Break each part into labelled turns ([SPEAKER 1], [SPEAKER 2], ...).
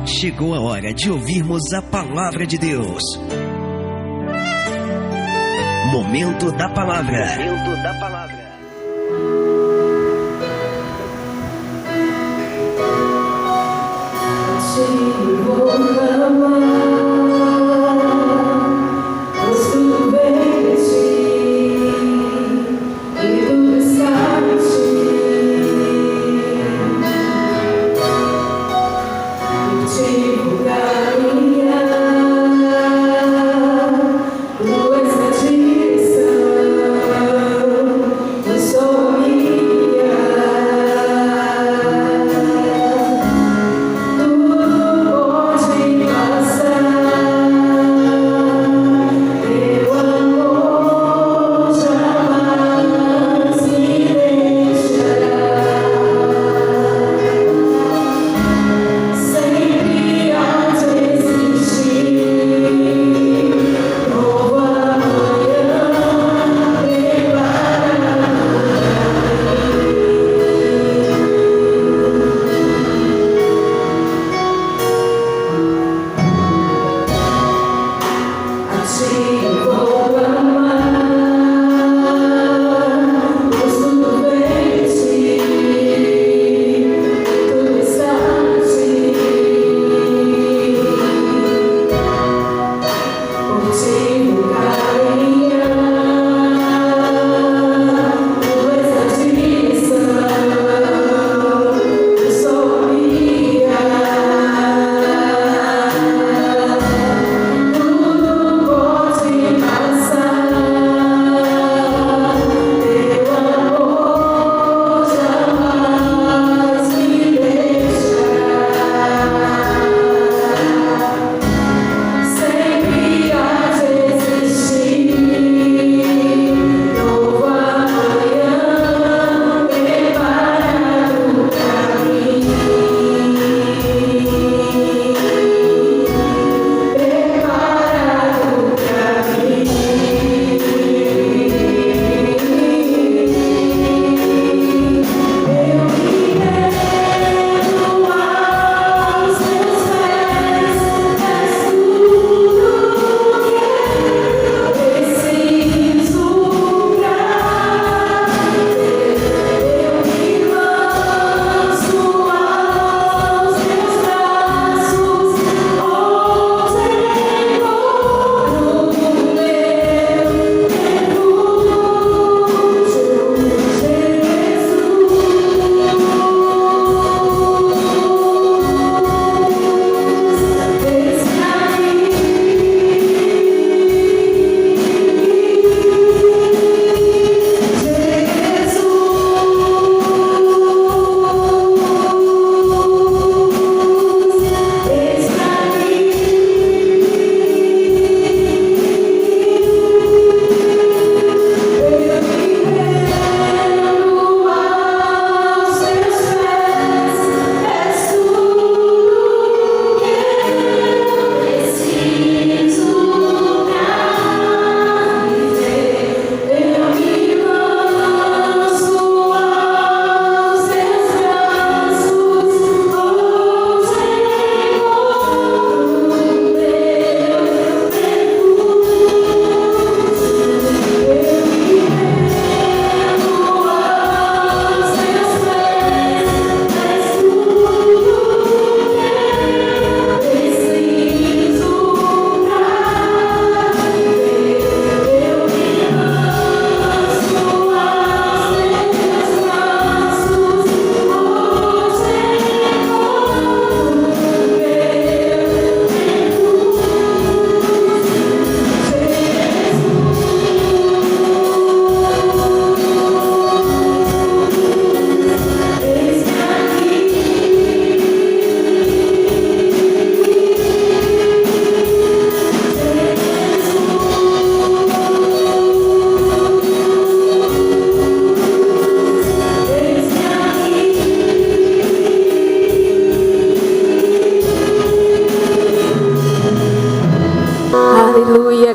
[SPEAKER 1] Chegou a hora de ouvirmos a palavra de Deus. Momento da palavra. Momento da palavra.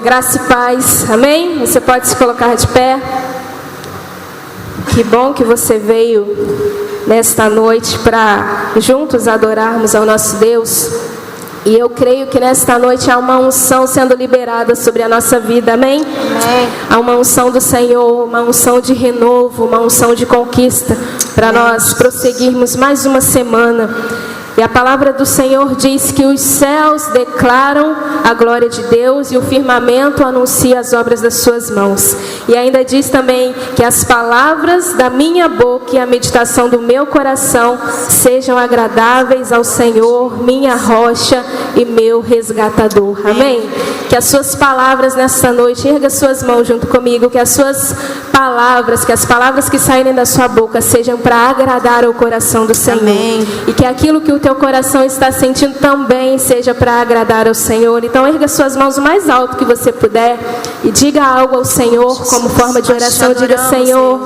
[SPEAKER 2] Graça e paz, amém? Você pode se colocar de pé. Que bom que você veio nesta noite para juntos adorarmos ao nosso Deus. E eu creio que nesta noite há uma unção sendo liberada sobre a nossa vida, amém? Amém. Há uma unção do Senhor, uma unção de renovo, uma unção de conquista, para nós prosseguirmos mais uma semana. E a palavra do Senhor diz que os céus declaram a glória de Deus e o firmamento anuncia as obras das suas mãos. E ainda diz também que as palavras da minha boca e a meditação do meu coração sejam agradáveis ao Senhor, minha rocha e meu resgatador. Amém? Que as suas palavras nesta noite, erga suas mãos junto comigo, que as suas palavras, que as palavras que saírem da sua boca sejam para agradar ao coração do Senhor. Amém. E que aquilo que o teu coração está sentindo também seja para agradar ao Senhor. Então erga suas mãos o mais alto que você puder e diga algo ao Senhor como forma de oração. Diga: Senhor,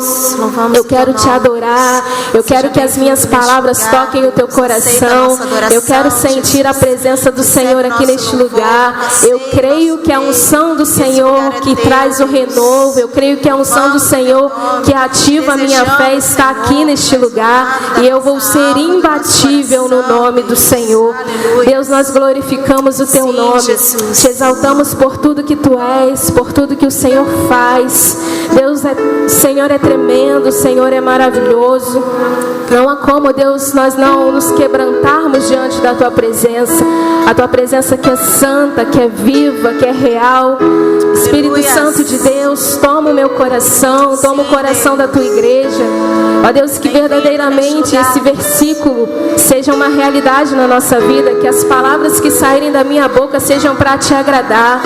[SPEAKER 2] eu quero te adorar, eu quero que as minhas palavras toquem o teu coração, eu quero sentir a presença do Senhor aqui neste lugar. Eu creio que a unção do Senhor que traz o renovo, eu creio que a unção do Senhor que ativa a minha fé está aqui neste lugar, e eu vou ser imbatível no nome do Senhor. Deus, nós glorificamos o teu nome, te exaltamos por tudo que tu és, por tudo que o Senhor faz. Deus, o Senhor é tremendo, o Senhor é maravilhoso. Não há como, Deus, nós não nos quebrantarmos diante da tua presença, a tua presença que é santa, que é viva, que é real. Espírito Santo de Deus, toma o meu coração, toma o coração da tua igreja. Ó Deus, que verdadeiramente esse versículo seja uma realidade na nossa vida, que as palavras que saírem da minha boca sejam para te agradar,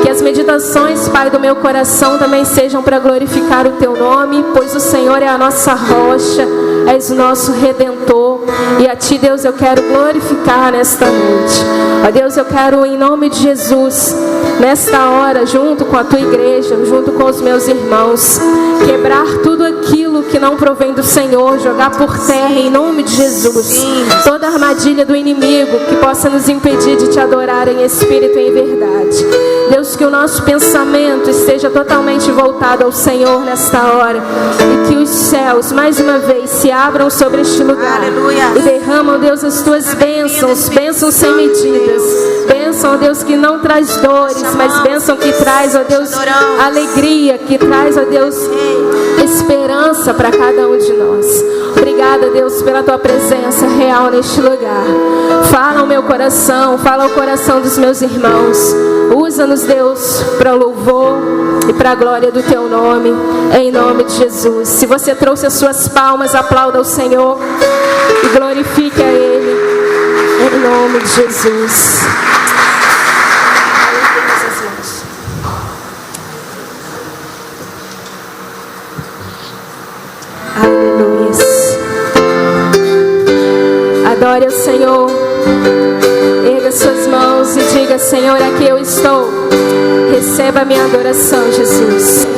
[SPEAKER 2] que as meditações, Pai, do meu coração também sejam para glorificar o teu nome, pois o Senhor é a nossa rocha, és o nosso Redentor, e a ti, Deus, eu quero glorificar nesta noite. Ó Deus, eu quero, em nome de Jesus, nesta hora, junto com a tua igreja, junto com os meus irmãos, quebrar tudo aquilo que não provém do Senhor, jogar por terra em nome de Jesus. Toda armadilha do inimigo que possa nos impedir de te adorar em espírito e em verdade. Deus, que o nosso pensamento esteja totalmente voltado ao Senhor nesta hora, e que os céus mais uma vez se abram sobre este lugar. Aleluia. E derramam, Deus, as tuas bênçãos, bênçãos sem medidas, bênção, ó Deus, que não traz dores, mas bênção que traz, ó Deus, alegria, que traz, ó Deus, esperança para cada um de nós. Obrigada, Deus, pela tua presença real neste lugar. Fala ao meu coração, fala ao coração dos meus irmãos. Usa-nos, Deus, para o louvor e para a glória do teu nome, em nome de Jesus. Se você trouxe as suas palmas, aplauda o Senhor e glorifique a Ele, em nome de Jesus. Aleluia. Adore ao Senhor. Erga suas mãos e diga: Senhor, aqui eu estou. Receba a minha adoração, Jesus.
[SPEAKER 3] Senhor.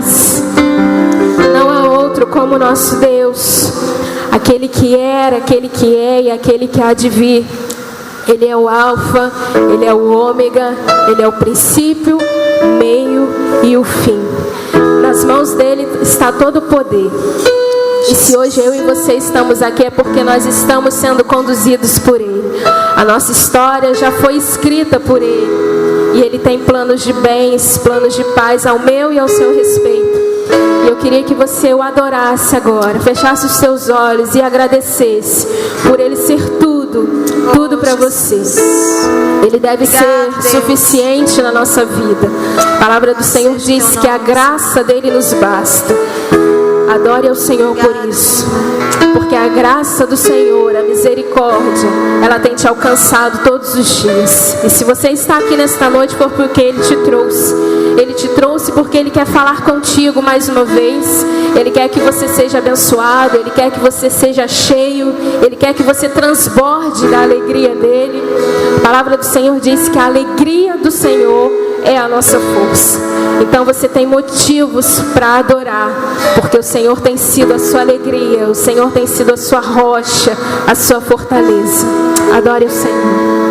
[SPEAKER 2] mais. Não há outro como nosso Deus, aquele que era, aquele que é e aquele que há de vir. Ele é o alfa, Ele é o ômega, Ele é o princípio, o meio e o fim. Nas mãos dele está todo o poder. E se hoje eu e você estamos aqui é porque nós estamos sendo conduzidos por Ele. A nossa história já foi escrita por Ele. E Ele tem planos de bens, planos de paz ao meu e ao seu respeito. E eu queria que você o adorasse agora, fechasse os seus olhos e agradecesse por Ele ser tudo para você. Ele deve ser suficiente na nossa vida. A palavra do Senhor diz que a graça dele nos basta. Adore ao Senhor por isso, porque a graça do Senhor, a misericórdia, ela tem te alcançado todos os dias. E se você está aqui nesta noite foi porque Ele te trouxe. Ele te trouxe porque Ele quer falar contigo mais uma vez. Ele quer que você seja abençoado, Ele quer que você seja cheio, Ele quer que você transborde da alegria dEle. A palavra do Senhor diz que a alegria do Senhor é a nossa força. Então você tem motivos para adorar, porque o Senhor tem sido a sua alegria, o Senhor tem sido a sua rocha, a sua fortaleza. Adore o Senhor.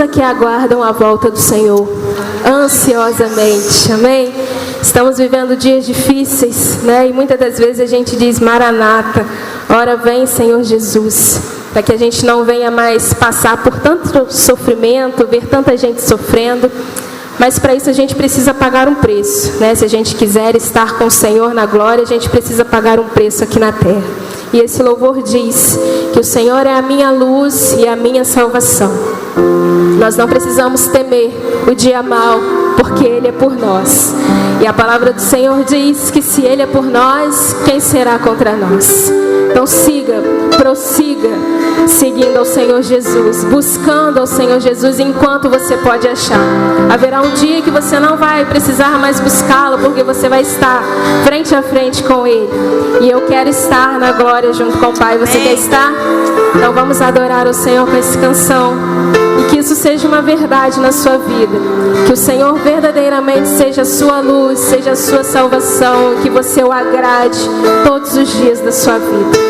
[SPEAKER 2] que aguardam a volta do Senhor, ansiosamente, amém? Estamos vivendo dias difíceis, né? E muitas das vezes a gente diz, Maranata, ora vem Senhor Jesus, para que a gente não venha mais passar por tanto sofrimento, ver tanta gente sofrendo. Mas para isso a gente precisa pagar um preço, né? Se a gente quiser estar com o Senhor na glória, a gente precisa pagar um preço aqui na terra. E esse louvor diz que o Senhor é a minha luz e a minha salvação. Nós não precisamos temer o dia mau, porque Ele é por nós. E a palavra do Senhor diz que se Ele é por nós, quem será contra nós? Então siga, prossiga, seguindo ao Senhor Jesus, buscando ao Senhor Jesus enquanto você pode achar. Haverá um dia que você não vai precisar mais buscá-lo, porque você vai estar frente a frente com Ele. E eu quero estar na glória junto com o Pai. Você quer estar? Então vamos adorar o Senhor com essa canção. E que isso seja uma verdade na sua vida. Que o Senhor verdadeiramente seja a sua luz, seja a sua salvação. Que você o agrade todos os dias da sua vida.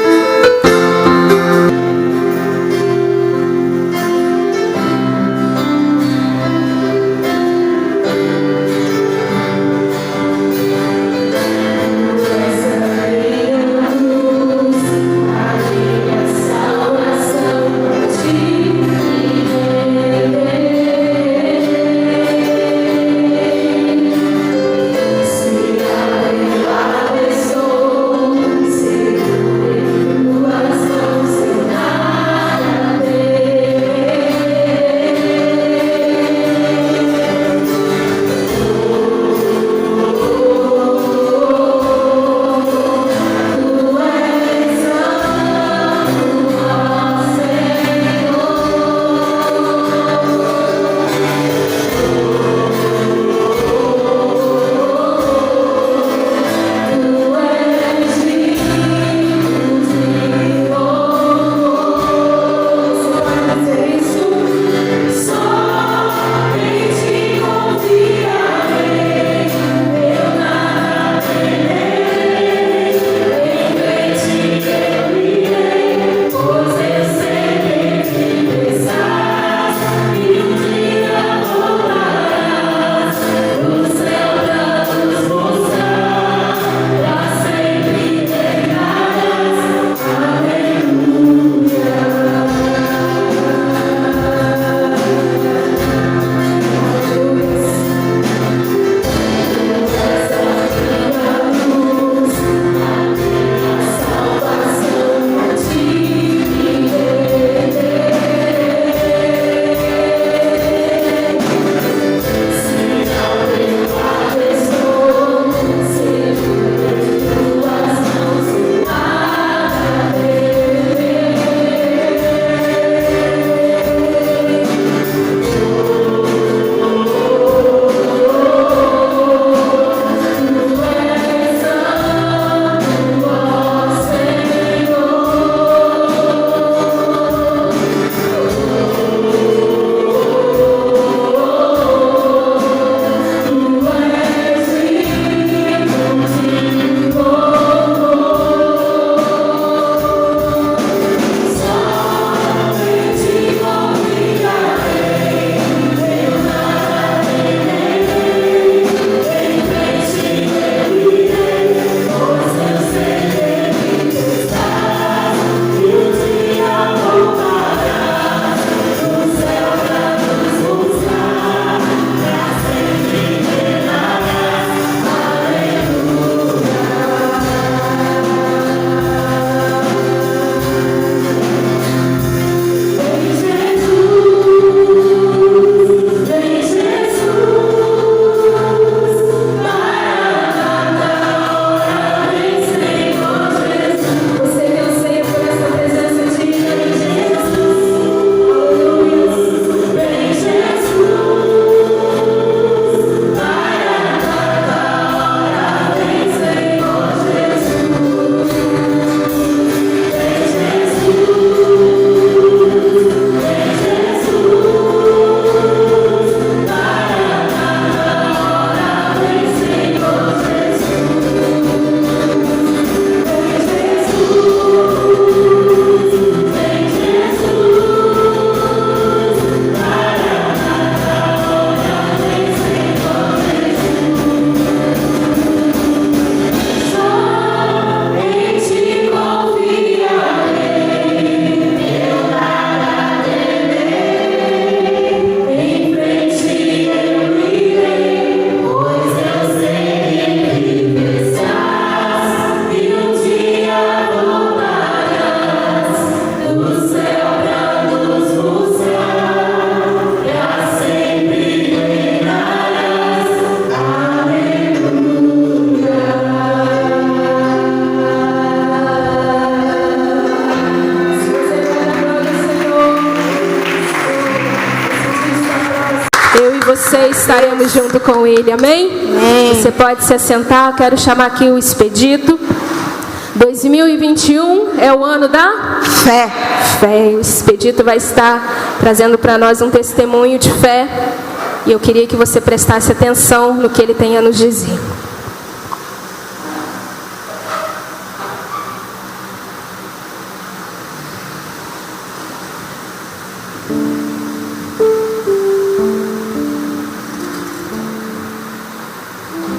[SPEAKER 2] você, estaremos junto com Ele. Amém?
[SPEAKER 3] Amém.
[SPEAKER 2] Você pode se assentar. Eu quero chamar aqui o expedito. 2021 é o ano da
[SPEAKER 3] Fé.
[SPEAKER 2] fé. O expedito vai estar trazendo para nós um testemunho de fé. E eu queria que você prestasse atenção no que ele tem a nos dizer.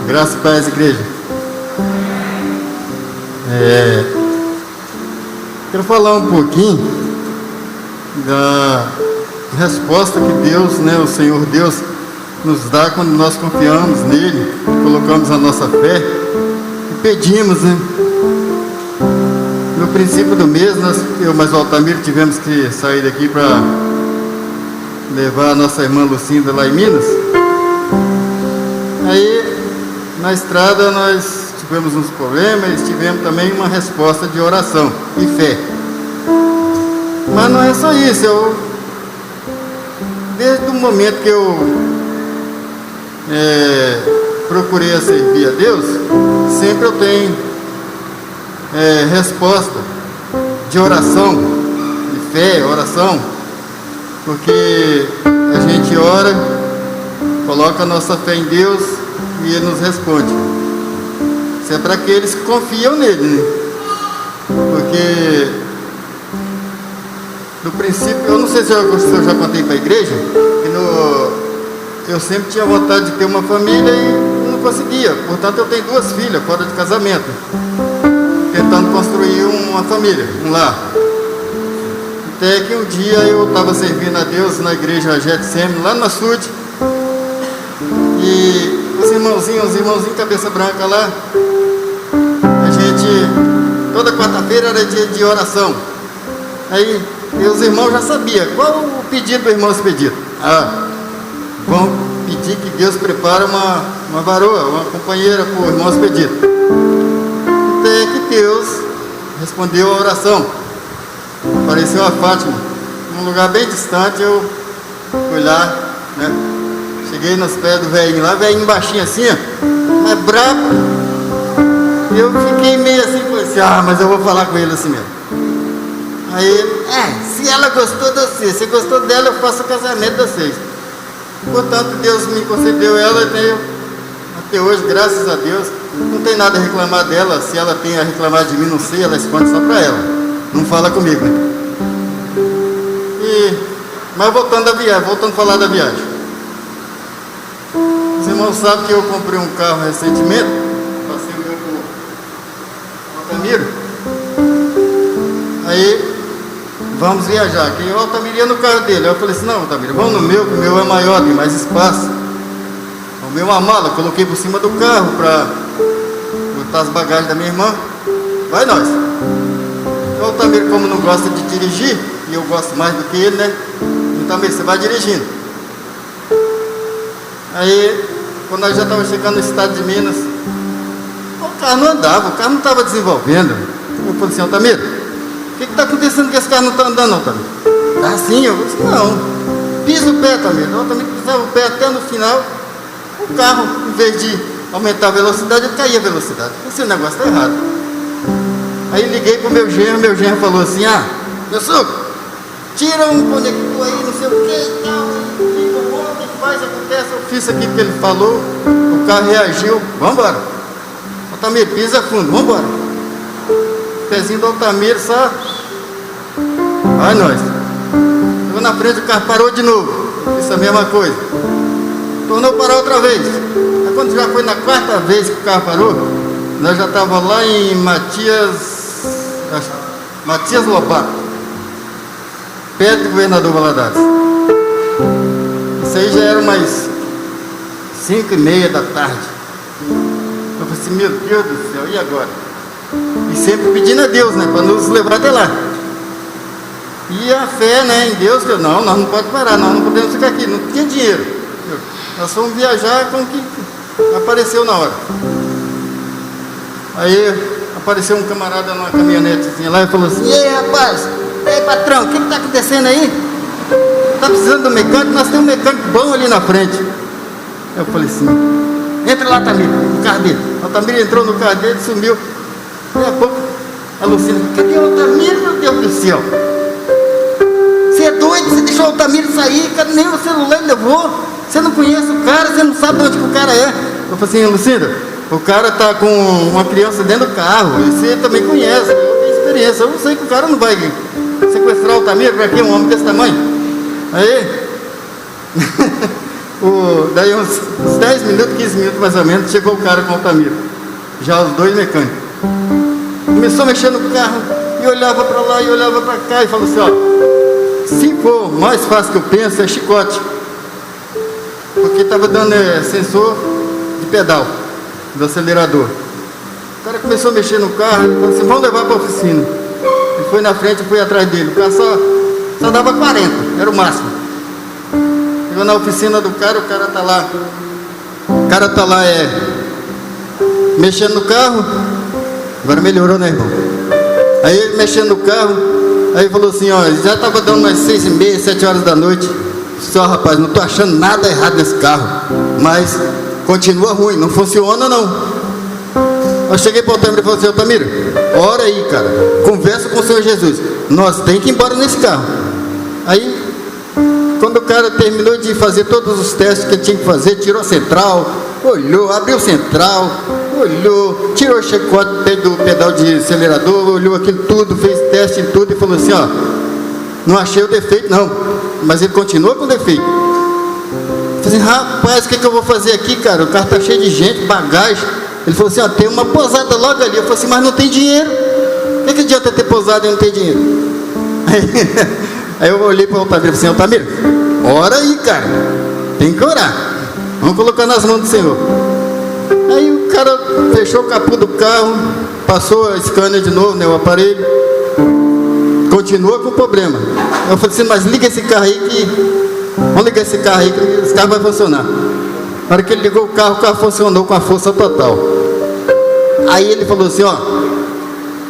[SPEAKER 4] Graças a Deus, igreja. Quero falar um pouquinho da resposta que Deus, o Senhor Deus, nos dá quando nós confiamos nele, colocamos a nossa fé e pedimos, No princípio do mês, eu mais o Altamiro tivemos que sair daqui para levar a nossa irmã Lucinda lá em Minas. Aí, na estrada, nós tivemos uns problemas, tivemos também uma resposta de oração e fé. Mas não é só isso, desde o momento que eu procurei a servir a Deus, sempre eu tenho resposta de oração, de fé, oração, porque a gente ora, coloca a nossa fé em Deus e Ele nos responde. Isso é para aqueles que confiam nele, Porque no princípio, eu não sei se eu já contei para a igreja, que eu sempre tinha vontade de ter uma família e não conseguia. Portanto, eu tenho 2 filhas fora de casamento, tentando construir uma família, um lar. Até que um dia eu estava servindo a Deus na igreja Getsemane, lá na Sud, e os irmãozinhos cabeça branca lá, a gente, toda quarta-feira era dia de oração. Aí, os irmãos já sabiam qual o pedido do irmão Expedito. Vão pedir que Deus prepare uma varoa, uma companheira para o irmão Expedito. Até que Deus respondeu a oração. Apareceu a Fátima, num lugar bem distante. Eu fui lá, cheguei nos pés do velhinho lá, velhinho baixinho assim, mas brabo. Eu fiquei meio assim, falei assim, mas eu vou falar com ele assim mesmo. Aí, se ela gostou de você, se gostou dela, eu faço o casamento de vocês. Portanto, Deus me concedeu ela, e até hoje, graças a Deus, não tem nada a reclamar dela. Se ela tem a reclamar de mim, não sei, ela esconde só para ela, não fala comigo. Mas voltando a falar da viagem. Os irmãos sabem que eu comprei um carro recentemente, passei o meu com o Altamiro. Aí, vamos viajar, que o Altamiro ia no carro dele. Eu falei assim, não, Altamiro, vamos no meu, que o meu é maior, tem mais espaço. O meu é uma mala, coloquei por cima do carro para botar as bagagens da minha irmã. Vai nós. O Altamiro, como não gosta de dirigir, e eu gosto mais do que ele, Altamiro, você vai dirigindo. Aí, quando nós já estávamos chegando no estado de Minas, o carro não andava, o carro não estava desenvolvendo. Eu falei assim, Altamiro, o que está acontecendo que esse carro não está andando, Altamiro? Tá assim? Eu disse, não. Pisa o pé, Altamiro. O Altamiro pisava o pé até no final. O carro, em vez de aumentar a velocidade, ele caía a velocidade. Esse negócio está errado. Aí liguei para o meu genro falou assim, meu suco, tira um conector aí, não sei o que e tal. O que faz, acontece, eu fiz aqui que ele falou, o carro reagiu, vamos embora. Altamiro, pisa fundo, vamos embora. Pezinho do Altamiro, só vai nós. Chegou na frente, o carro parou de novo. Isso é a mesma coisa. Tornou parar outra vez. Aí quando já foi na 4ª vez que o carro parou, nós já estávamos lá em Matias Lobato, perto do governador Valadares. Isso aí já era umas 5h30 da tarde. Eu falei assim, meu Deus do céu, e agora? E sempre pedindo a Deus, para nos levar até lá. E a fé, em Deus, que nós não podemos parar, nós não podemos ficar aqui, não tinha dinheiro. Nós fomos viajar com o que apareceu na hora. Aí apareceu um camarada numa caminhonetezinha lá e falou assim, e aí, rapaz, e aí, patrão, o que está acontecendo aí? Está precisando do mecânico? Nós temos um mecânico bom ali na frente. Eu falei assim, entra lá, Altamiro, no carro dele. O Altamiro entrou no carro dele, sumiu. Daqui a pouco, a Lucina, cadê o Altamiro, meu Deus do céu? Você é doido, você deixou o Altamiro sair, cara, nem o celular levou. Você não conhece o cara, você não sabe onde que o cara é. Eu falei assim, Lucina, o cara tá com uma criança dentro do carro, e você também conhece, eu tenho experiência, eu sei que o cara não vai sequestrar o Altamiro para quê, um homem desse tamanho. Aí, daí uns 10 minutos, 15 minutos mais ou menos, chegou o cara com o Altamiro, já os dois mecânicos. Começou a mexer no carro, e olhava para lá, e olhava para cá, e falou assim, ó, se for mais fácil que eu penso, é chicote. Porque estava dando sensor de pedal do acelerador. O cara começou a mexer no carro, ele falou assim, vamos levar para a oficina. Ele foi na frente, eu fui atrás dele. O carro só dava 40, era o máximo. Chegou na oficina do cara, o cara tá lá. O cara tá lá mexendo no carro. Agora melhorou, né, irmão? Aí ele mexendo no carro, aí falou assim, ó, já estava dando umas 6h30, 7 horas da noite. Só, rapaz, não estou achando nada errado nesse carro, mas continua ruim, não funciona não. Eu cheguei para o Altamiro e falei assim, Altamiro, ora aí, cara, conversa com o Senhor Jesus, nós temos que ir embora nesse carro. Aí, quando o cara terminou de fazer todos os testes que ele tinha que fazer, tirou a central, olhou, abriu a central, olhou, tirou o chicote do pedal de acelerador, olhou aquilo tudo, fez teste em tudo e falou assim, ó, não achei o defeito não, mas ele continua com defeito. Eu falei assim, rapaz, o que eu vou fazer aqui, cara? O carro está cheio de gente, bagagem. Ele falou assim, ó, tem uma pousada logo ali. Eu falei assim, mas não tem dinheiro. O que adianta ter pousada e não ter dinheiro? Aí eu olhei para o Altamiro e falei assim, Altamiro, ora aí, cara, tem que orar. Vamos colocar nas mãos do Senhor. Aí o cara fechou o capô do carro, passou a scanner de novo, né, o aparelho. Continua com o problema. Eu falei assim, mas liga esse carro aí que... Vamos ligar esse carro aí que esse carro vai funcionar. Na hora que ele ligou o carro funcionou com a força total. Aí ele falou assim, ó,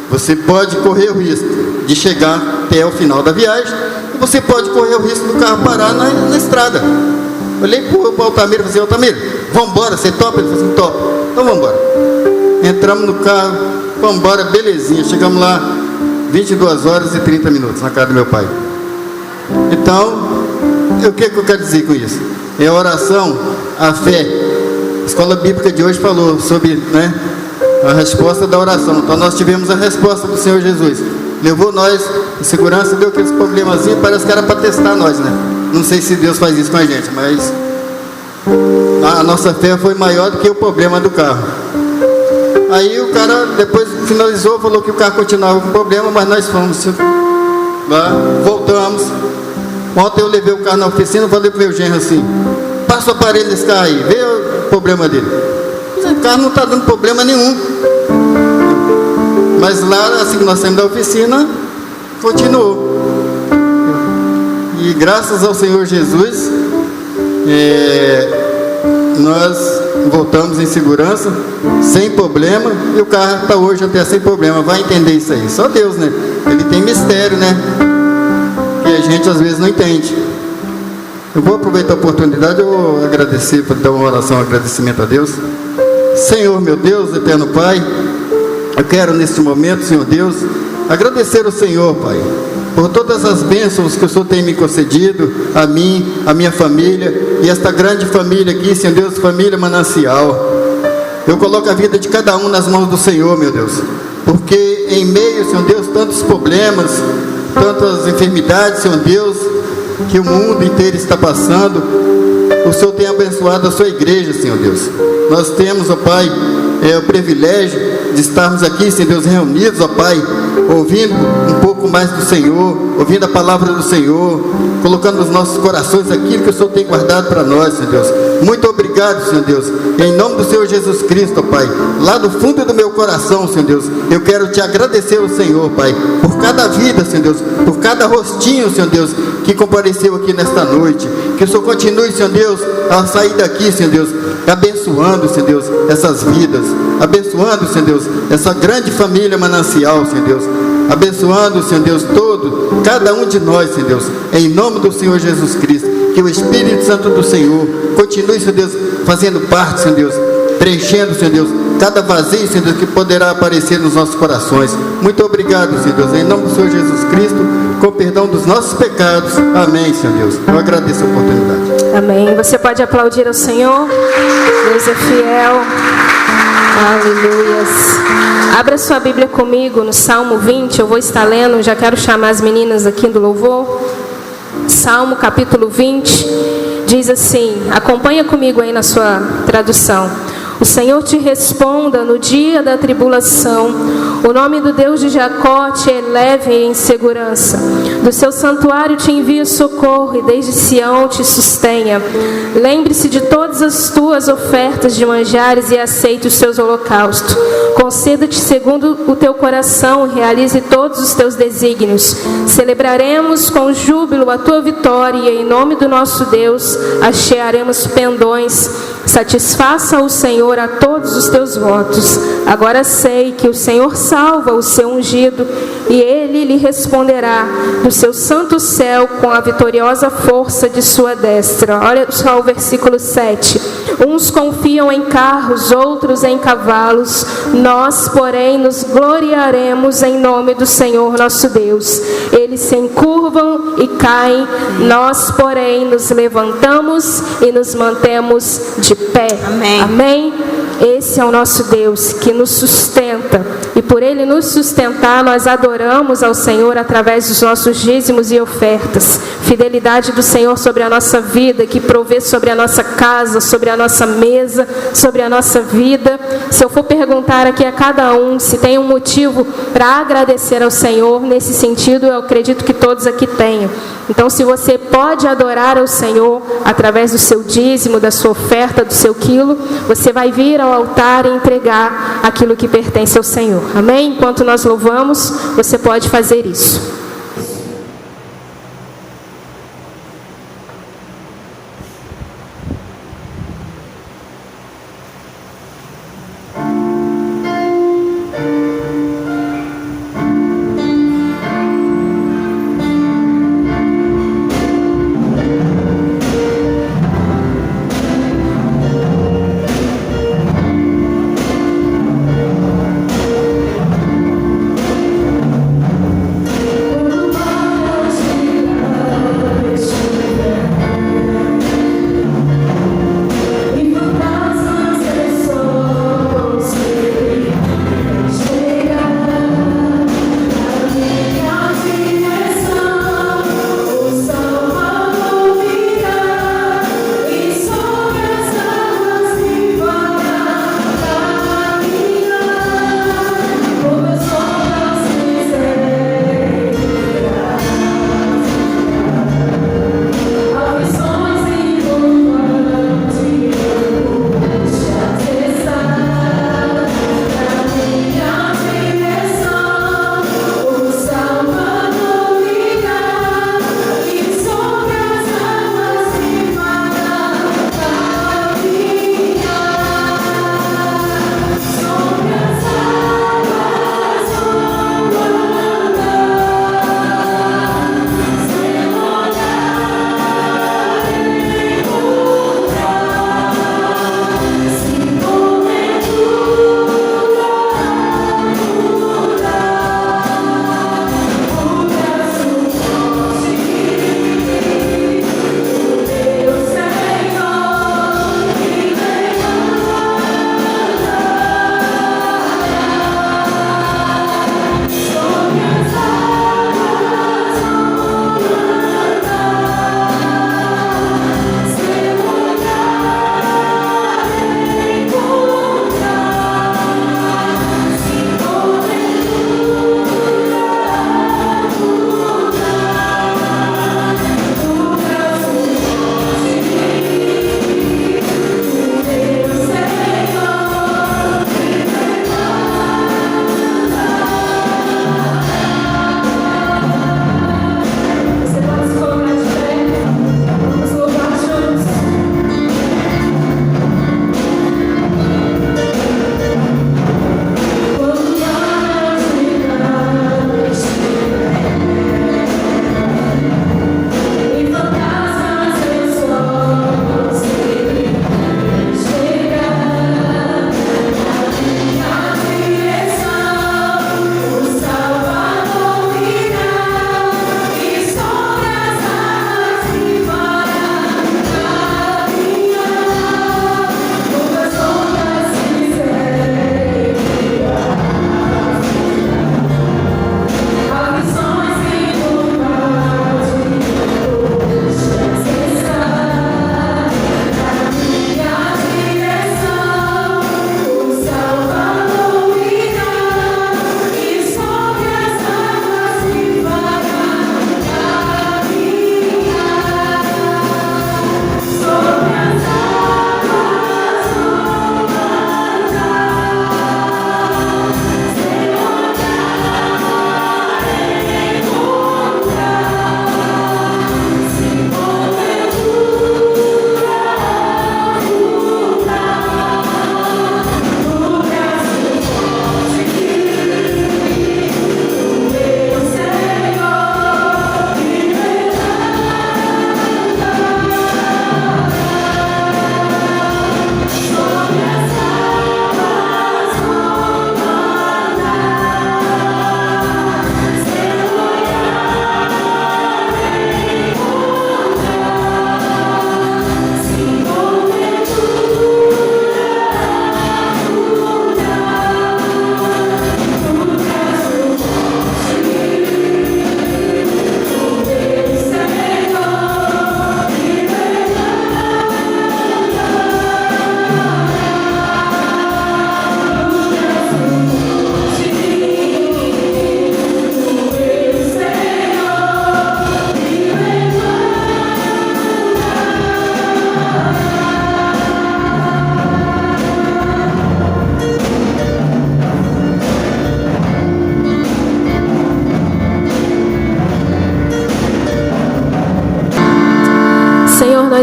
[SPEAKER 4] você pode correr o risco de chegar até o final da viagem e você pode correr o risco do carro parar na estrada. Eu olhei pro Altamiro e falei assim, Altamiro, vamos embora, você topa? Ele falou assim, topa. Então vamos embora. Entramos no carro, vamos embora, belezinha. Chegamos lá 22 horas e 30 minutos na casa do meu pai. Então, o que eu quero dizer com isso? É a oração, a fé. A escola bíblica de hoje falou sobre, né, a resposta da oração. Então nós tivemos a resposta do Senhor Jesus. Levou nós em segurança, deu aqueles problemazinhos, parece que era para testar nós, né? Não sei se Deus faz isso com a gente, mas a nossa fé foi maior do que o problema do carro. Aí o cara depois finalizou, falou que o carro continuava com problema, mas nós fomos lá, voltamos. Ontem eu levei o carro na oficina e falei para o meu genro assim, passa o aparelho desse carro aí, vê o problema dele. O carro não está dando problema nenhum. Mas lá, assim que nós saímos da oficina, continuou. E graças ao Senhor Jesus, nós voltamos em segurança, sem problema, e o carro está hoje até sem problema. Vai entender isso aí, só Deus, né? Ele tem mistério, né? Que a gente às vezes não entende. Eu vou aproveitar a oportunidade, eu vou agradecer, para dar uma oração, um agradecimento a Deus. Senhor, meu Deus, eterno Pai, eu quero neste momento, Senhor Deus, agradecer ao Senhor, Pai, por todas as bênçãos que o Senhor tem me concedido, a mim, a minha família, e esta grande família aqui, Senhor Deus, família Manancial. Eu coloco a vida de cada um nas mãos do Senhor, meu Deus, porque em meio, Senhor Deus, tantos problemas, tantas enfermidades, Senhor Deus, que o mundo inteiro está passando, o Senhor tem abençoado a sua igreja, Senhor Deus. Nós temos, ó Pai, o privilégio de estarmos aqui, Senhor Deus, reunidos, ó Pai, ouvindo um pouco mais do Senhor, ouvindo a palavra do Senhor, colocando nos nossos corações aquilo que o Senhor tem guardado para nós, Senhor Deus. Muito obrigado, Senhor Deus, em nome do Senhor Jesus Cristo, ó Pai, lá do fundo do meu coração, Senhor Deus, eu quero te agradecer ao Senhor, Pai, por cada vida, Senhor Deus, por cada rostinho, Senhor Deus, que compareceu aqui nesta noite. Que o Senhor continue, Senhor Deus, a sair daqui, Senhor Deus, abençoando, Senhor Deus, essas vidas, abençoando, Senhor Deus, essa grande família Manancial, Senhor Deus, abençoando, Senhor Deus, cada um de nós, Senhor Deus, em nome do Senhor Jesus Cristo. que o Espírito Santo do Senhor continue, Senhor Deus, fazendo parte, Senhor Deus, preenchendo, Senhor Deus, cada vazio, Senhor Deus, que poderá aparecer nos nossos corações. Muito obrigado, Senhor Deus, em nome do Senhor Jesus Cristo, com perdão dos nossos pecados. Amém, Senhor Deus. Eu agradeço a oportunidade.
[SPEAKER 2] Amém. Você pode aplaudir ao Senhor. Deus é fiel. Aleluias. Abra sua Bíblia comigo no Salmo 20. Eu vou estar lendo, já quero chamar as meninas aqui do louvor. Salmo capítulo 20. Diz assim, acompanha comigo aí na sua tradução. O Senhor te responda no dia da tribulação. O nome do Deus de Jacó te eleve em segurança. Do seu santuário te envia socorro e desde Sião te sustenha. Lembre-se de todas as tuas ofertas de manjares e aceite os seus holocaustos. Conceda-te segundo o teu coração e realize todos os teus desígnios. Celebraremos com júbilo a tua vitória e em nome do nosso Deus hastearemos pendões. Satisfaça o Senhor a todos os teus votos. Agora sei que o Senhor salva o seu ungido e ele lhe responderá do seu santo céu com a vitoriosa força de sua destra. Olha só o versículo 7. Uns confiam em carros, outros em cavalos. Nós, porém, nos gloriaremos em nome do Senhor nosso Deus. Eles se encurvam e caem. Nós, porém, nos levantamos e nos mantemos de pé.
[SPEAKER 3] Amém.
[SPEAKER 2] Amém? Esse é o nosso Deus que nos sustenta. E por Ele nos sustentar, nós adoramos ao Senhor através dos nossos dízimos e ofertas. Fidelidade do Senhor sobre a nossa vida, que provê sobre a nossa casa, sobre a nossa mesa, sobre a nossa vida. Se eu for perguntar aqui a cada um se tem um motivo para agradecer ao Senhor, nesse sentido, eu acredito que todos aqui tenham. Então, se você pode adorar ao Senhor através do seu dízimo, da sua oferta, do seu quilo, você vai vir ao altar e entregar aquilo que pertence ao Senhor. Amém? Enquanto nós louvamos, você pode fazer isso.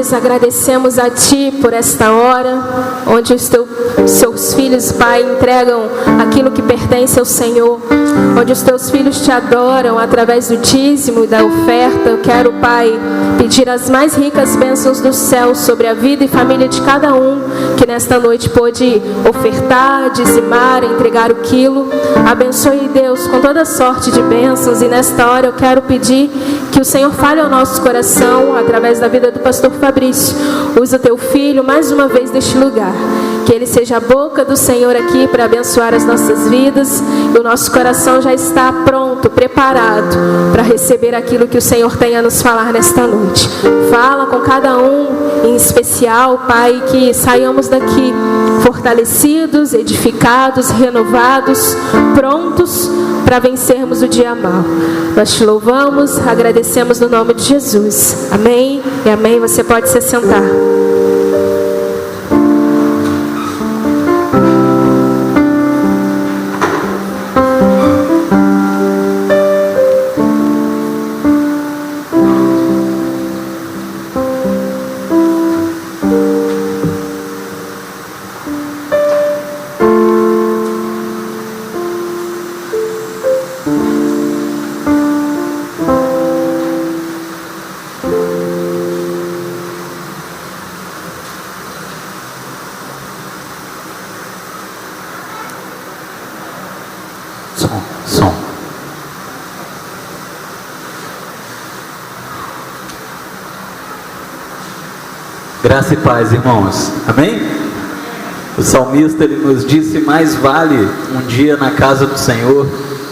[SPEAKER 2] nós agradecemos a Ti por esta hora, onde os seus filhos, Pai, entregam aquilo que pertence ao Senhor, onde os Teus filhos Te adoram através do dízimo e da oferta. Eu quero, Pai, pedir as mais ricas bênçãos do céu sobre a vida e família de cada um que nesta noite pôde ofertar, dizimar, entregar o quilo. Abençoe, Deus, com toda sorte de bênçãos, e nesta hora eu quero pedir que o Senhor fale ao nosso coração através da vida do pastor Fabrício. Usa o Teu filho mais uma vez neste lugar, que ele seja a boca do Senhor aqui para abençoar as nossas vidas, e o nosso coração já está pronto, preparado para receber aquilo que o Senhor tem a nos falar nesta noite. Fala com cada um em especial, Pai, que saiamos daqui fortalecidos, edificados, renovados, prontos para vencermos o dia mau. Nós Te louvamos, agradecemos no nome de Jesus. Amém e amém. Você pode se sentar.
[SPEAKER 3] Som. Graça e paz, irmãos. Amém? O salmista, ele nos disse: mais vale um dia na casa do Senhor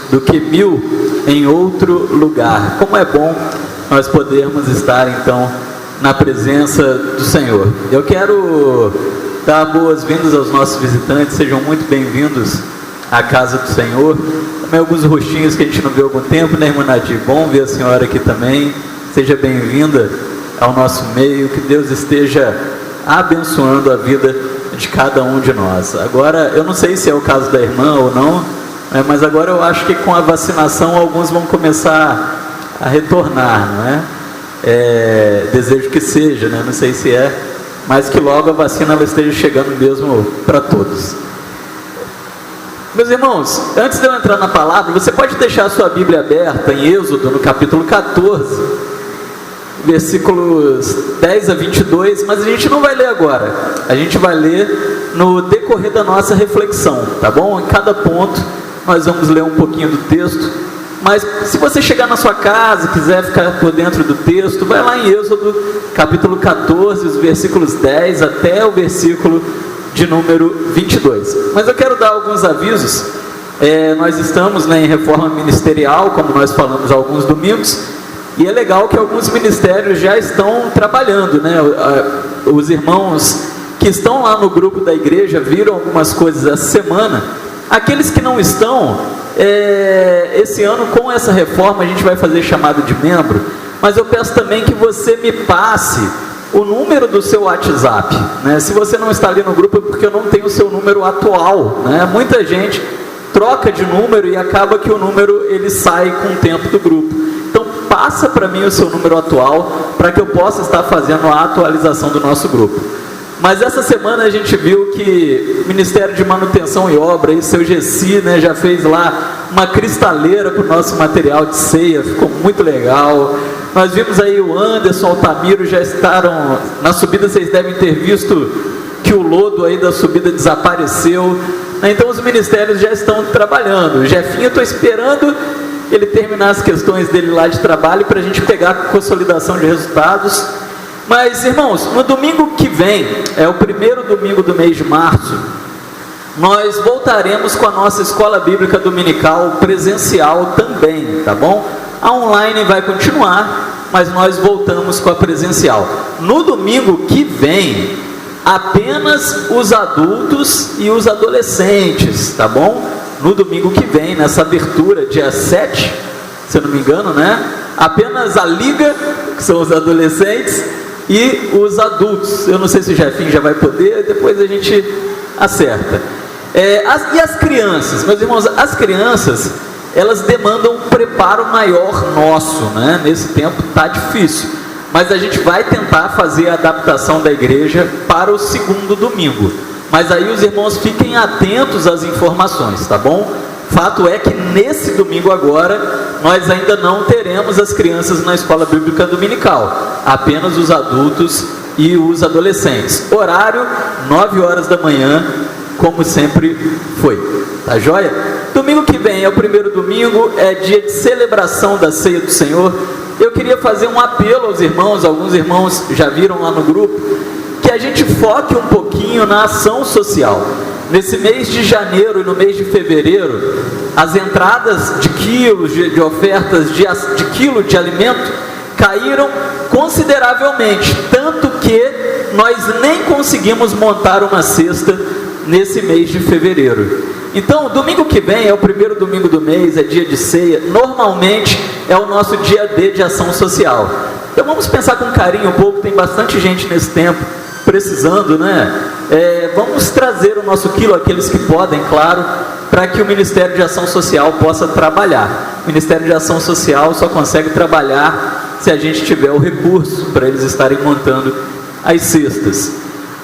[SPEAKER 3] do que 1000 em outro lugar. Como é bom nós podermos estar então na presença do Senhor. Eu quero dar boas-vindas aos nossos visitantes. Sejam muito bem-vindos à casa do Senhor. Também alguns rostinhos que a gente não viu há algum tempo, né, irmã Nadir? Bom ver a senhora aqui também. Seja bem-vinda ao nosso meio. Que Deus esteja abençoando a vida de cada um de nós. Agora, eu não sei se é o caso da irmã ou não, né, mas agora eu acho que com a vacinação alguns vão começar a retornar, não é? Desejo que seja, né? Não sei se é, mas que logo a vacina ela esteja chegando mesmo para todos. Meus irmãos, antes de eu entrar na palavra, você pode deixar a sua Bíblia aberta em Êxodo, no capítulo 14, versículos 10 a 22, mas a gente não vai ler agora, a gente vai ler no decorrer da nossa reflexão, tá bom? Em cada ponto nós vamos ler um pouquinho do texto, mas se você chegar na sua casa, quiser ficar por dentro do texto, vai lá em Êxodo, capítulo 14, os versículos 10 até o versículo de número 22. Mas eu quero dar alguns avisos. Nós estamos, né, em reforma ministerial, como nós falamos alguns domingos, e é legal que alguns ministérios já estão trabalhando, né? Os irmãos que estão lá no grupo da igreja viram algumas coisas essa semana. Aqueles que não estão, esse ano com essa reforma a gente vai fazer chamado de membro, mas eu peço também que você me passe o número do seu WhatsApp, né? Se você não está ali no grupo é porque eu não tenho o seu número atual, né? Muita gente troca de número e acaba que o número ele sai com o tempo do grupo. Então passa para mim o seu número atual para que eu possa estar fazendo a atualização do nosso grupo. Mas essa semana a gente viu que o Ministério de Manutenção e Obra, e seu Gessi, né, já fez lá uma cristaleira para o nosso material de ceia, ficou muito legal. Nós vimos aí o Anderson, o Altamiro já estaram na subida, vocês devem ter visto que o lodo aí da subida desapareceu. Então os ministérios já estão trabalhando. O Jefinho, eu estou esperando ele terminar as questões dele lá de trabalho para a gente pegar a consolidação de resultados. Mas irmãos, no domingo que vem, é o primeiro domingo do mês de março, nós voltaremos com a nossa escola bíblica dominical presencial também, tá bom? A online vai continuar, mas nós voltamos com a presencial. No domingo que vem, apenas os adultos e os adolescentes, tá bom? No domingo que vem, nessa abertura, dia 7, se eu não me engano, né? Apenas a liga, que são os adolescentes, e os adultos. Eu não sei se o Jefinho já vai poder, depois a gente acerta. E as crianças, meus irmãos, as crianças, elas demandam um preparo maior nosso, né? Nesse tempo tá difícil, mas a gente vai tentar fazer a adaptação da igreja para o segundo domingo. Mas aí os irmãos fiquem atentos às informações, tá bom? Fato é que nesse domingo agora, nós ainda não teremos as crianças na escola bíblica dominical, apenas os adultos e os adolescentes. Horário, 9 horas da manhã, como sempre foi, tá joia? Domingo que vem é o primeiro domingo, é dia de celebração da Ceia do Senhor. Eu queria fazer um apelo aos irmãos, alguns irmãos já viram lá no grupo, que a gente foque um pouquinho na ação social. Nesse mês de janeiro e no mês de fevereiro, as entradas de quilos, de ofertas de quilo de alimento caíram consideravelmente, tanto que nós nem conseguimos montar uma cesta nesse mês de fevereiro. Então, domingo que vem é o primeiro domingo do mês, é dia de ceia, normalmente é o nosso dia D de ação social. Então vamos pensar com carinho um pouco, tem bastante gente nesse tempo precisando, né? Vamos trazer o nosso quilo, aqueles que podem, claro, para que o Ministério de Ação Social possa trabalhar. O Ministério de Ação Social só consegue trabalhar se a gente tiver o recurso para eles estarem montando as cestas.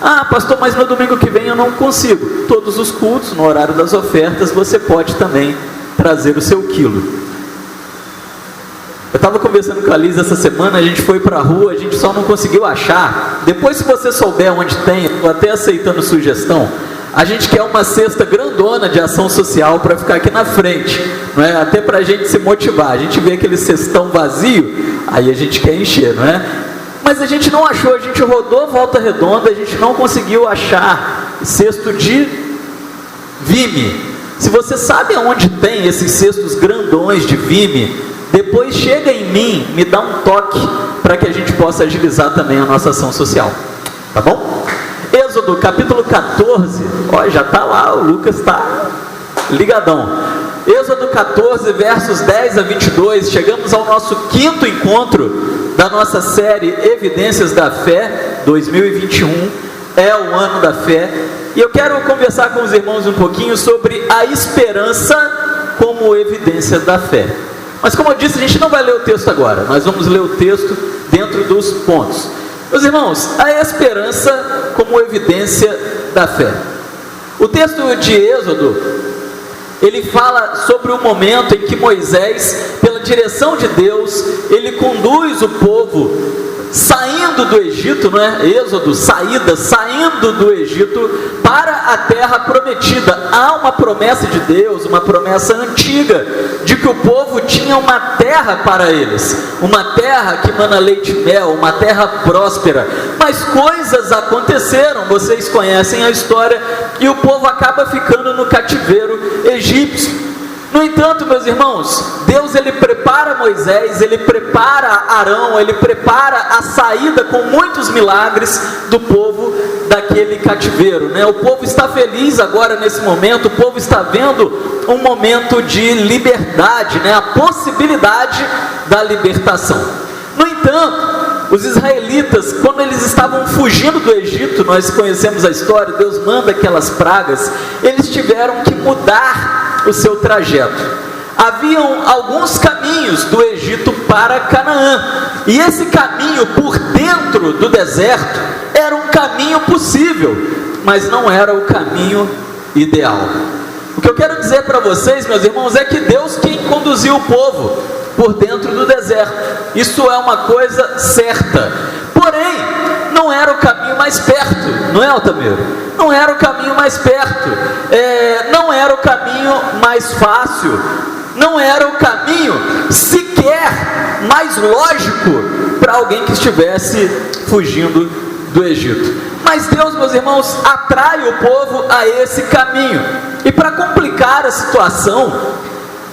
[SPEAKER 3] Ah, pastor, mas no domingo que vem eu não consigo. Todos os cultos, no horário das ofertas, você pode também trazer o seu quilo. Eu estava conversando com a Liz essa semana, a gente foi para a rua, a gente só não conseguiu achar. Depois, se você souber onde tem, estou até aceitando sugestão, a gente quer uma cesta grandona de ação social para ficar aqui na frente, não é? Até para a gente se motivar. A gente vê aquele cestão vazio, aí a gente quer encher, não é? Mas a gente não achou, a gente rodou Volta Redonda, a gente não conseguiu achar cesto de Vime. Se você sabe aonde tem esses cestos grandões de Vime, depois chega em mim, me dá um toque, para que a gente possa agilizar também a nossa ação social, tá bom? Êxodo capítulo 14, ó, já está lá, o Lucas está ligadão. Êxodo 14, versos 10 a 22, chegamos ao nosso quinto encontro da nossa série Evidências da Fé, 2021, é o ano da fé, e eu quero conversar com os irmãos um pouquinho sobre a esperança como evidência da fé. Mas como eu disse, a gente não vai ler o texto agora, nós vamos ler o texto dentro dos pontos. Meus irmãos, a esperança como evidência da fé. O texto de Êxodo, ele fala sobre o momento em que Moisés, pela direção de Deus, ele conduz o povo saindo do Egito, não é? Êxodo, saída, saindo do Egito para a terra prometida. Há uma promessa de Deus, uma promessa antiga, de que o povo tinha uma terra para eles, uma terra que mana leite e mel, uma terra próspera. Mas coisas aconteceram, vocês conhecem a história, e o povo acaba ficando no cativeiro egípcio. No entanto, meus irmãos, Deus ele prepara Moisés, ele prepara Arão, ele prepara a saída com muitos milagres do povo daquele cativeiro, né? O povo está feliz agora nesse momento, o povo está vendo um momento de liberdade, né? A possibilidade da libertação. No entanto, os israelitas, quando eles estavam fugindo do Egito, nós conhecemos a história, Deus manda aquelas pragas, eles tiveram que mudar o seu trajeto. Haviam alguns caminhos do Egito para Canaã, e esse caminho por dentro do deserto era um caminho possível, mas não era o caminho ideal. O que eu quero dizer para vocês, meus irmãos, é que Deus quem conduziu o povo por dentro do deserto, isso é uma coisa certa, porém, não era o caminho mais perto, não é, Altamiro? Não era o caminho mais perto, não era o caminho mais fácil, não era o caminho sequer mais lógico para alguém que estivesse fugindo do Egito. Mas Deus, meus irmãos, atrai o povo a esse caminho, e para complicar a situação,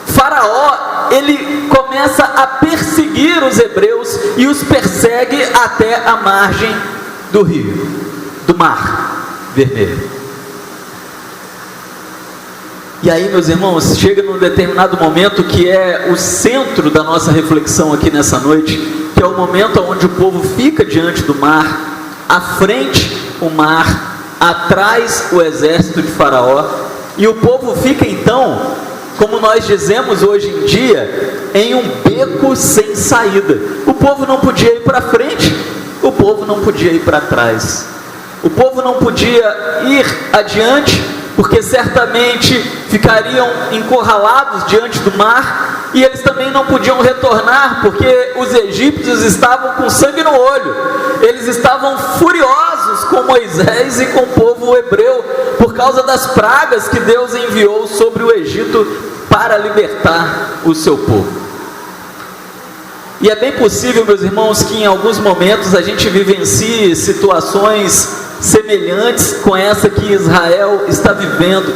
[SPEAKER 3] Faraó, ele começa a perseguir os hebreus e os persegue até a margem do rio, do mar vermelho. E aí, meus irmãos, chega num determinado momento que é o centro da nossa reflexão aqui nessa noite, que é o momento onde o povo fica diante do mar, à frente o mar, atrás o exército de Faraó, e o povo fica então, como nós dizemos hoje em dia, em um beco sem saída. O povo não podia ir para frente, o povo não podia ir para trás. O povo não podia ir adiante, porque certamente ficariam encurralados diante do mar, e eles também não podiam retornar, porque os egípcios estavam com sangue no olho. Eles estavam furiosos com Moisés e com o povo hebreu, por causa das pragas que Deus enviou sobre o Egito para libertar o seu povo. E é bem possível, meus irmãos, que em alguns momentos a gente vivencie situações semelhantes com essa que Israel está vivendo.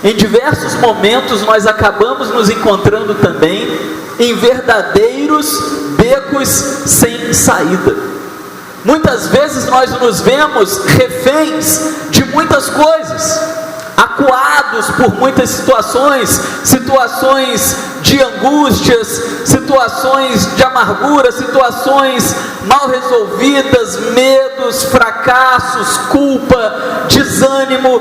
[SPEAKER 3] Em diversos momentos nós acabamos nos encontrando também em verdadeiros becos sem saída. Muitas vezes nós nos vemos reféns de muitas coisas, acuados por muitas situações de angústias, situações de amargura, situações mal resolvidas, medos, fracassos, culpa, desânimo,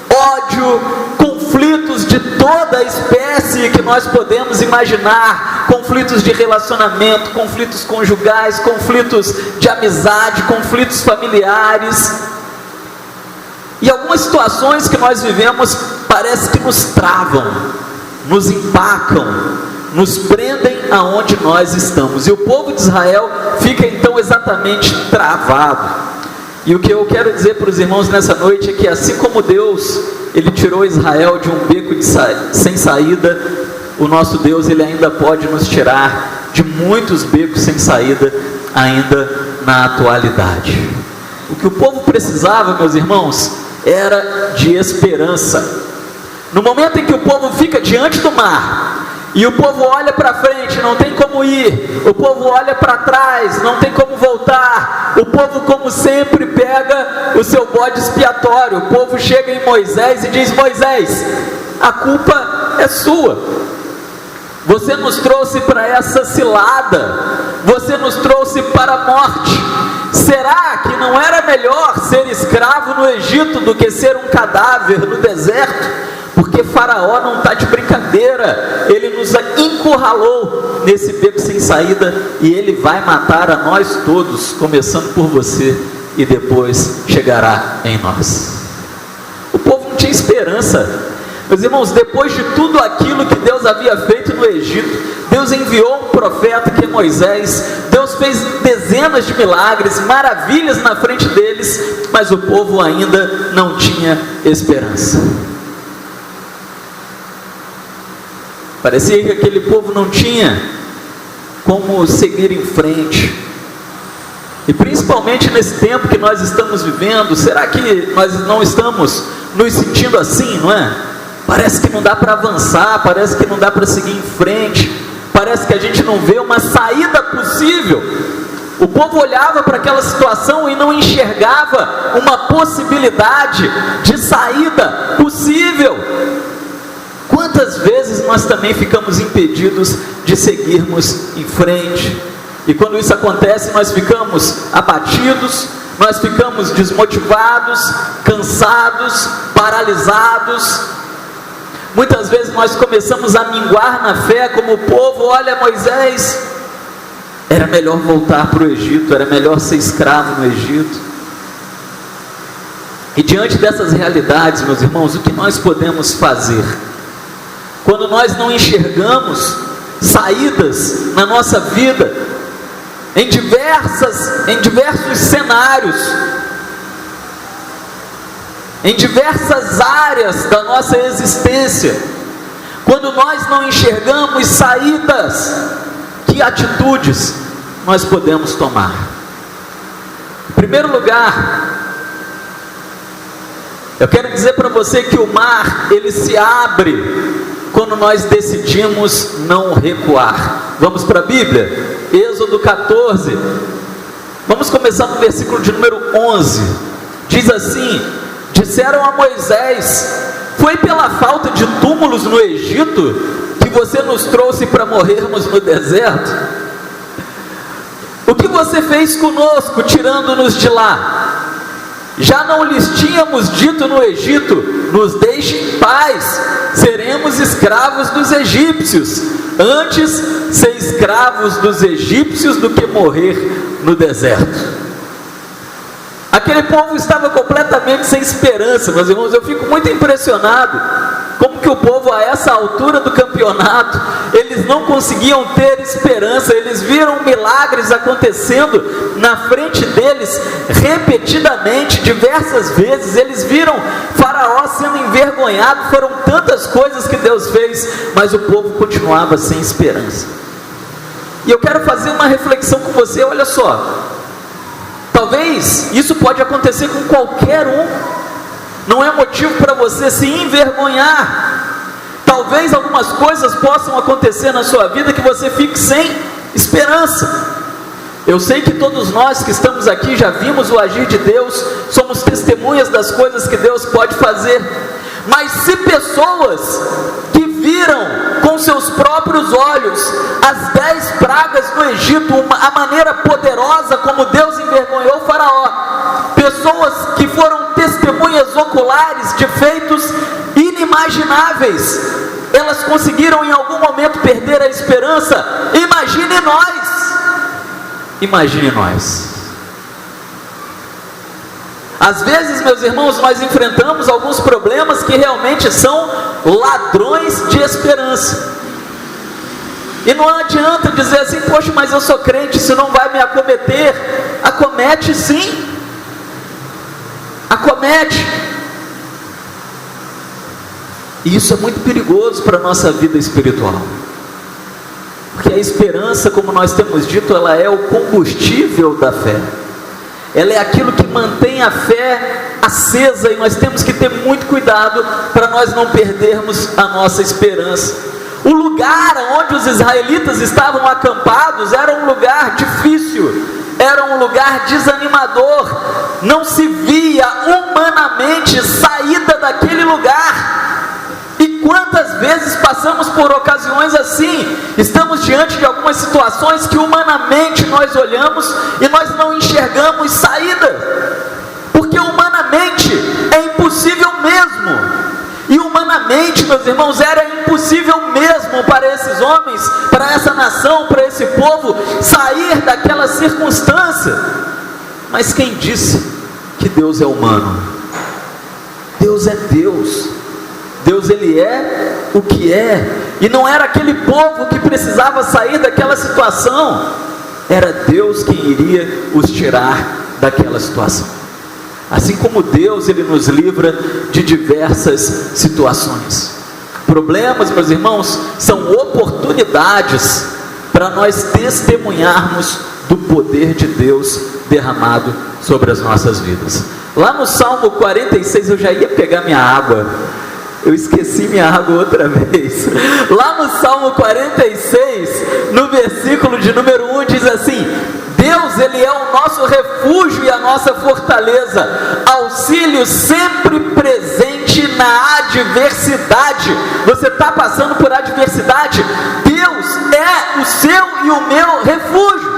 [SPEAKER 3] ódio, conflitos de toda a espécie que nós podemos imaginar, conflitos de relacionamento, conflitos conjugais, conflitos de amizade, conflitos familiares. E algumas situações que nós vivemos parece que nos travam, nos empacam, nos prendem aonde nós estamos. E o povo de Israel fica então exatamente travado. E o que eu quero dizer para os irmãos nessa noite é que assim como Deus, Ele tirou Israel de um beco sem saída, o nosso Deus, Ele ainda pode nos tirar de muitos becos sem saída, ainda na atualidade. O que o povo precisava, meus irmãos, era de esperança. No momento em que o povo fica diante do mar, e o povo olha para frente, não tem como ir, o povo olha para trás, não tem como voltar, o povo como sempre pega o seu bode expiatório. O povo chega em Moisés e diz: Moisés, a culpa é sua, você nos trouxe para essa cilada, você nos trouxe para a morte. Será que não era melhor ser escravo no Egito do que ser um cadáver no deserto? Porque Faraó não está de brincadeira, ele nos encurralou nesse beco sem saída, e ele vai matar a nós todos, começando por você, e depois chegará em nós. O povo não tinha esperança. Meus irmãos, depois de tudo aquilo que Deus havia feito no Egito, Deus enviou um profeta que é Moisés, Deus fez dezenas de milagres, maravilhas na frente deles, mas o povo ainda não tinha esperança. Parecia que aquele povo não tinha como seguir em frente. E principalmente nesse tempo que nós estamos vivendo, será que nós não estamos nos sentindo assim, não é? Parece que não dá para avançar, parece que não dá para seguir em frente, parece que a gente não vê uma saída possível. O povo olhava para aquela situação e não enxergava uma possibilidade de saída possível. Quantas vezes nós também ficamos impedidos de seguirmos em frente? E quando isso acontece, nós ficamos abatidos, nós ficamos desmotivados, cansados, paralisados. Muitas vezes nós começamos a minguar na fé, como o povo. Olha, Moisés, era melhor voltar para o Egito, era melhor ser escravo no Egito. E diante dessas realidades, meus irmãos, o que nós podemos fazer? Quando nós não enxergamos saídas na nossa vida, em diversos cenários, em diversas áreas da nossa existência, quando nós não enxergamos saídas, que atitudes nós podemos tomar? Em primeiro lugar, eu quero dizer para você que o mar, ele se abre quando nós decidimos não recuar. Vamos para a Bíblia? Êxodo 14, vamos começar no versículo de número 11, diz assim: disseram a Moisés: foi pela falta de túmulos no Egito que você nos trouxe para morrermos no deserto? O que você fez conosco, tirando-nos de lá? Já não lhes tínhamos dito no Egito: nos deixe em paz, seremos escravos dos egípcios. antes ser escravos dos egípcios do que morrer no deserto. Aquele povo estava completamente sem esperança, meus irmãos. Eu fico muito impressionado como que o povo, a essa altura do campeonato, eles não conseguiam ter esperança. Eles viram milagres acontecendo na frente deles repetidamente, diversas vezes. Eles viram Faraó sendo envergonhado. Foram tantas coisas que Deus fez, mas o povo continuava sem esperança. E eu quero fazer uma reflexão com você. Olha só, talvez isso pode acontecer com qualquer um. Não é motivo para você se envergonhar. Talvez algumas coisas possam acontecer na sua vida que você fique sem esperança. Eu sei que todos nós que estamos aqui já vimos o agir de Deus, somos testemunhas das coisas que Deus pode fazer. Mas se pessoas que viram com seus próprios olhos as 10 pragas do Egito, a maneira poderosa como Deus envergonhou o Faraó, pessoas que foram testemunhas oculares de feitos inimagináveis, elas conseguiram em algum momento perder a esperança. Imagine nós. Imagine nós. Às vezes, meus irmãos, nós enfrentamos alguns problemas que realmente são ladrões de esperança. E não adianta dizer assim: poxa, mas eu sou crente, isso não vai me acometer. Acomete sim. Acomete. E isso é muito perigoso para a nossa vida espiritual. Porque a esperança, como nós temos dito, ela é o combustível da fé. Ela é aquilo que mantém a fé acesa, e nós temos que ter muito cuidado para nós não perdermos a nossa esperança. O lugar onde os israelitas estavam acampados era um lugar difícil, era um lugar desanimador, não se via humanamente saída daquele lugar. E quantas vezes passamos por ocasiões assim? Estamos diante de algumas situações que humanamente nós olhamos e nós não enxergamos saída, porque humanamente é impossível mesmo. E humanamente, meus irmãos, era impossível mesmo para esses homens, para essa nação, para esse povo sair daquela circunstância. Mas quem disse que Deus é humano? Deus é Deus. Deus, ele é o que é. E não era aquele povo que precisava sair daquela situação, era Deus quem iria os tirar daquela situação. Assim como Deus, ele nos livra de diversas situações. Problemas, meus irmãos, são oportunidades para nós testemunharmos do poder de Deus derramado sobre as nossas vidas. Lá no Salmo 46, eu já ia pegar minha água, eu esqueci minha água outra vez. Lá no Salmo 46, no versículo de número 1, diz assim: Deus, ele é o nosso refúgio e a nossa fortaleza, auxílio sempre presente na adversidade. Você está passando por adversidade? Deus é o seu e o meu refúgio.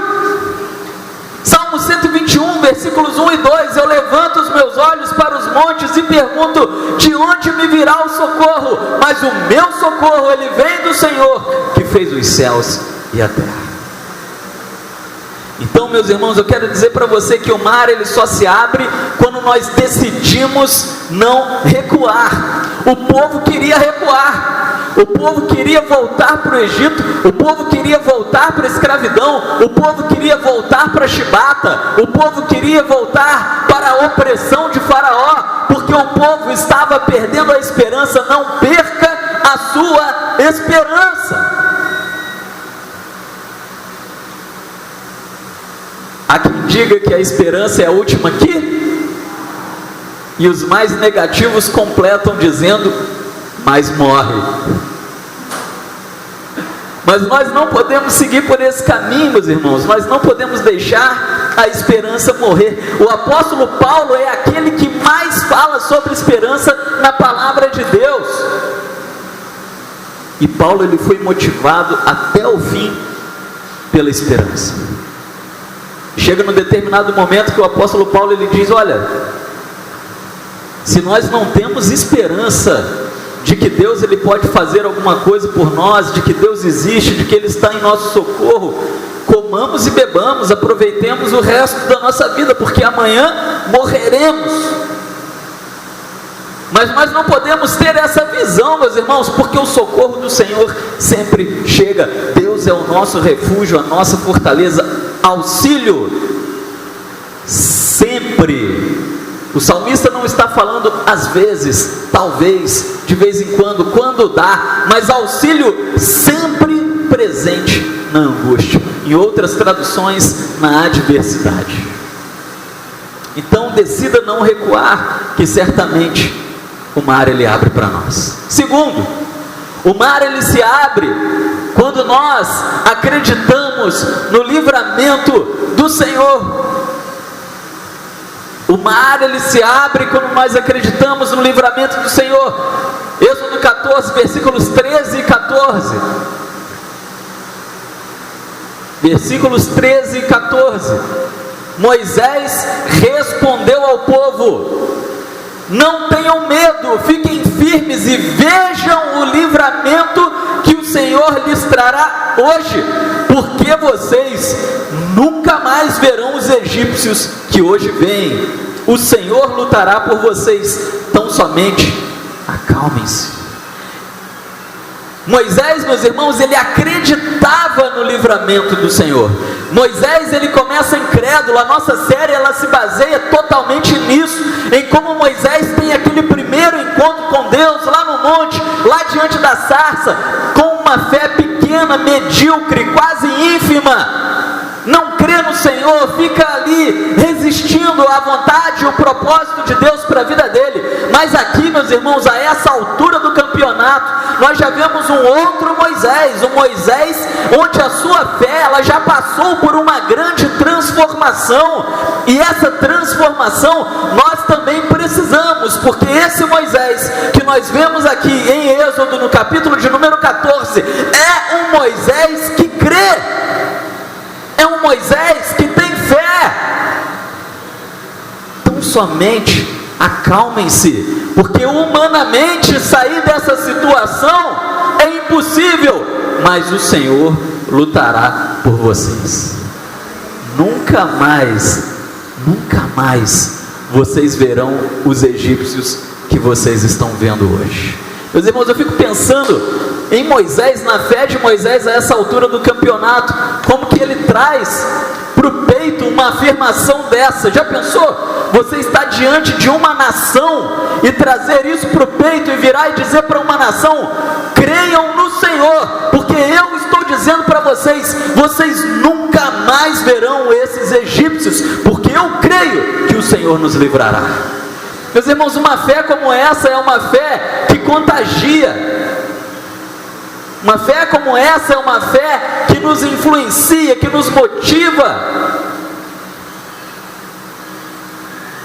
[SPEAKER 3] Salmo 121, versículos 1 e 2: eu levanto os meus olhos para os montes e pergunto: de onde me virá o socorro? Mas o meu socorro, ele vem do Senhor, que fez os céus e a terra. Então, meus irmãos, eu quero dizer para você que o mar, ele só se abre quando nós decidimos não recuar. O povo queria recuar, o povo queria voltar para o Egito, o povo queria voltar para a escravidão, o povo queria voltar para Chibata, o povo queria voltar para a opressão de Faraó, porque o povo estava perdendo a esperança. Não perca a sua esperança. Há quem diga que a esperança é a última aqui, e os mais negativos completam dizendo: mas morre. Mas nós não podemos seguir por esse caminho, meus irmãos. Nós não podemos deixar a esperança morrer. O apóstolo Paulo é aquele que mais fala sobre esperança na palavra de Deus. E Paulo, ele foi motivado até o fim pela esperança. Chega num determinado momento que o apóstolo Paulo, ele diz: olha, se nós não temos esperança de que Deus ele pode fazer alguma coisa por nós, de que Deus existe, de que Ele está em nosso socorro, comamos e bebamos, aproveitemos o resto da nossa vida, porque amanhã morreremos. Mas nós não podemos ter essa visão, meus irmãos, porque o socorro do Senhor sempre chega. Deus é o nosso refúgio, a nossa fortaleza, auxílio sempre. O salmista não está falando às vezes, talvez, de vez em quando dá, mas auxílio sempre presente na angústia. Em outras traduções, na adversidade. Então decida não recuar, que certamente o mar ele abre para nós. Segundo, o mar ele se abre quando nós acreditamos no livramento do Senhor. O mar ele se abre quando nós acreditamos no livramento do Senhor. Êxodo 14, versículos 13 e 14. Versículos 13 e 14. Moisés respondeu ao povo: não tenham medo, fiquem firmes e vejam o livramento que o Senhor lhes trará hoje, porque vocês nunca mais verão os egípcios que hoje vêm. O Senhor lutará por vocês, tão somente acalmem-se. Moisés, meus irmãos, ele acreditava no livramento do Senhor. Moisés, ele começa incrédulo. A nossa série, ela se baseia totalmente nisso, em como Moisés tem aquele primeiro encontro com Deus, lá no monte, lá diante da sarça, com uma fé pequena, medíocre, quase ínfima. Não crê no Senhor, fica ali resistindo à vontade e o propósito de Deus para a vida dele. Mas aqui, meus irmãos, a essa altura do campeonato, nós já vemos um outro Moisés, um Moisés onde a sua fé ela já passou por uma grande transformação, e essa transformação nós também precisamos, porque esse Moisés que nós vemos aqui em Êxodo, no capítulo de número 14, é um Moisés que crê, é um Moisés que tem fé. Então somente acalmem-se, porque humanamente sair dessa situação é impossível, mas o Senhor lutará por vocês. Nunca mais vocês verão os egípcios que vocês estão vendo hoje. Meus irmãos, eu fico pensando em Moisés, na fé de Moisés a essa altura do campeonato, como que ele traz para o peito uma afirmação dessa. Já pensou? Você está diante de uma nação e trazer isso para o peito e virar e dizer para uma nação: creiam no Senhor, porque eu estou dizendo para vocês, vocês nunca mais verão esses egípcios, porque eu creio que o Senhor nos livrará. Meus irmãos, uma fé como essa é uma fé que contagia. Uma fé como essa é uma fé que nos influencia, que nos motiva.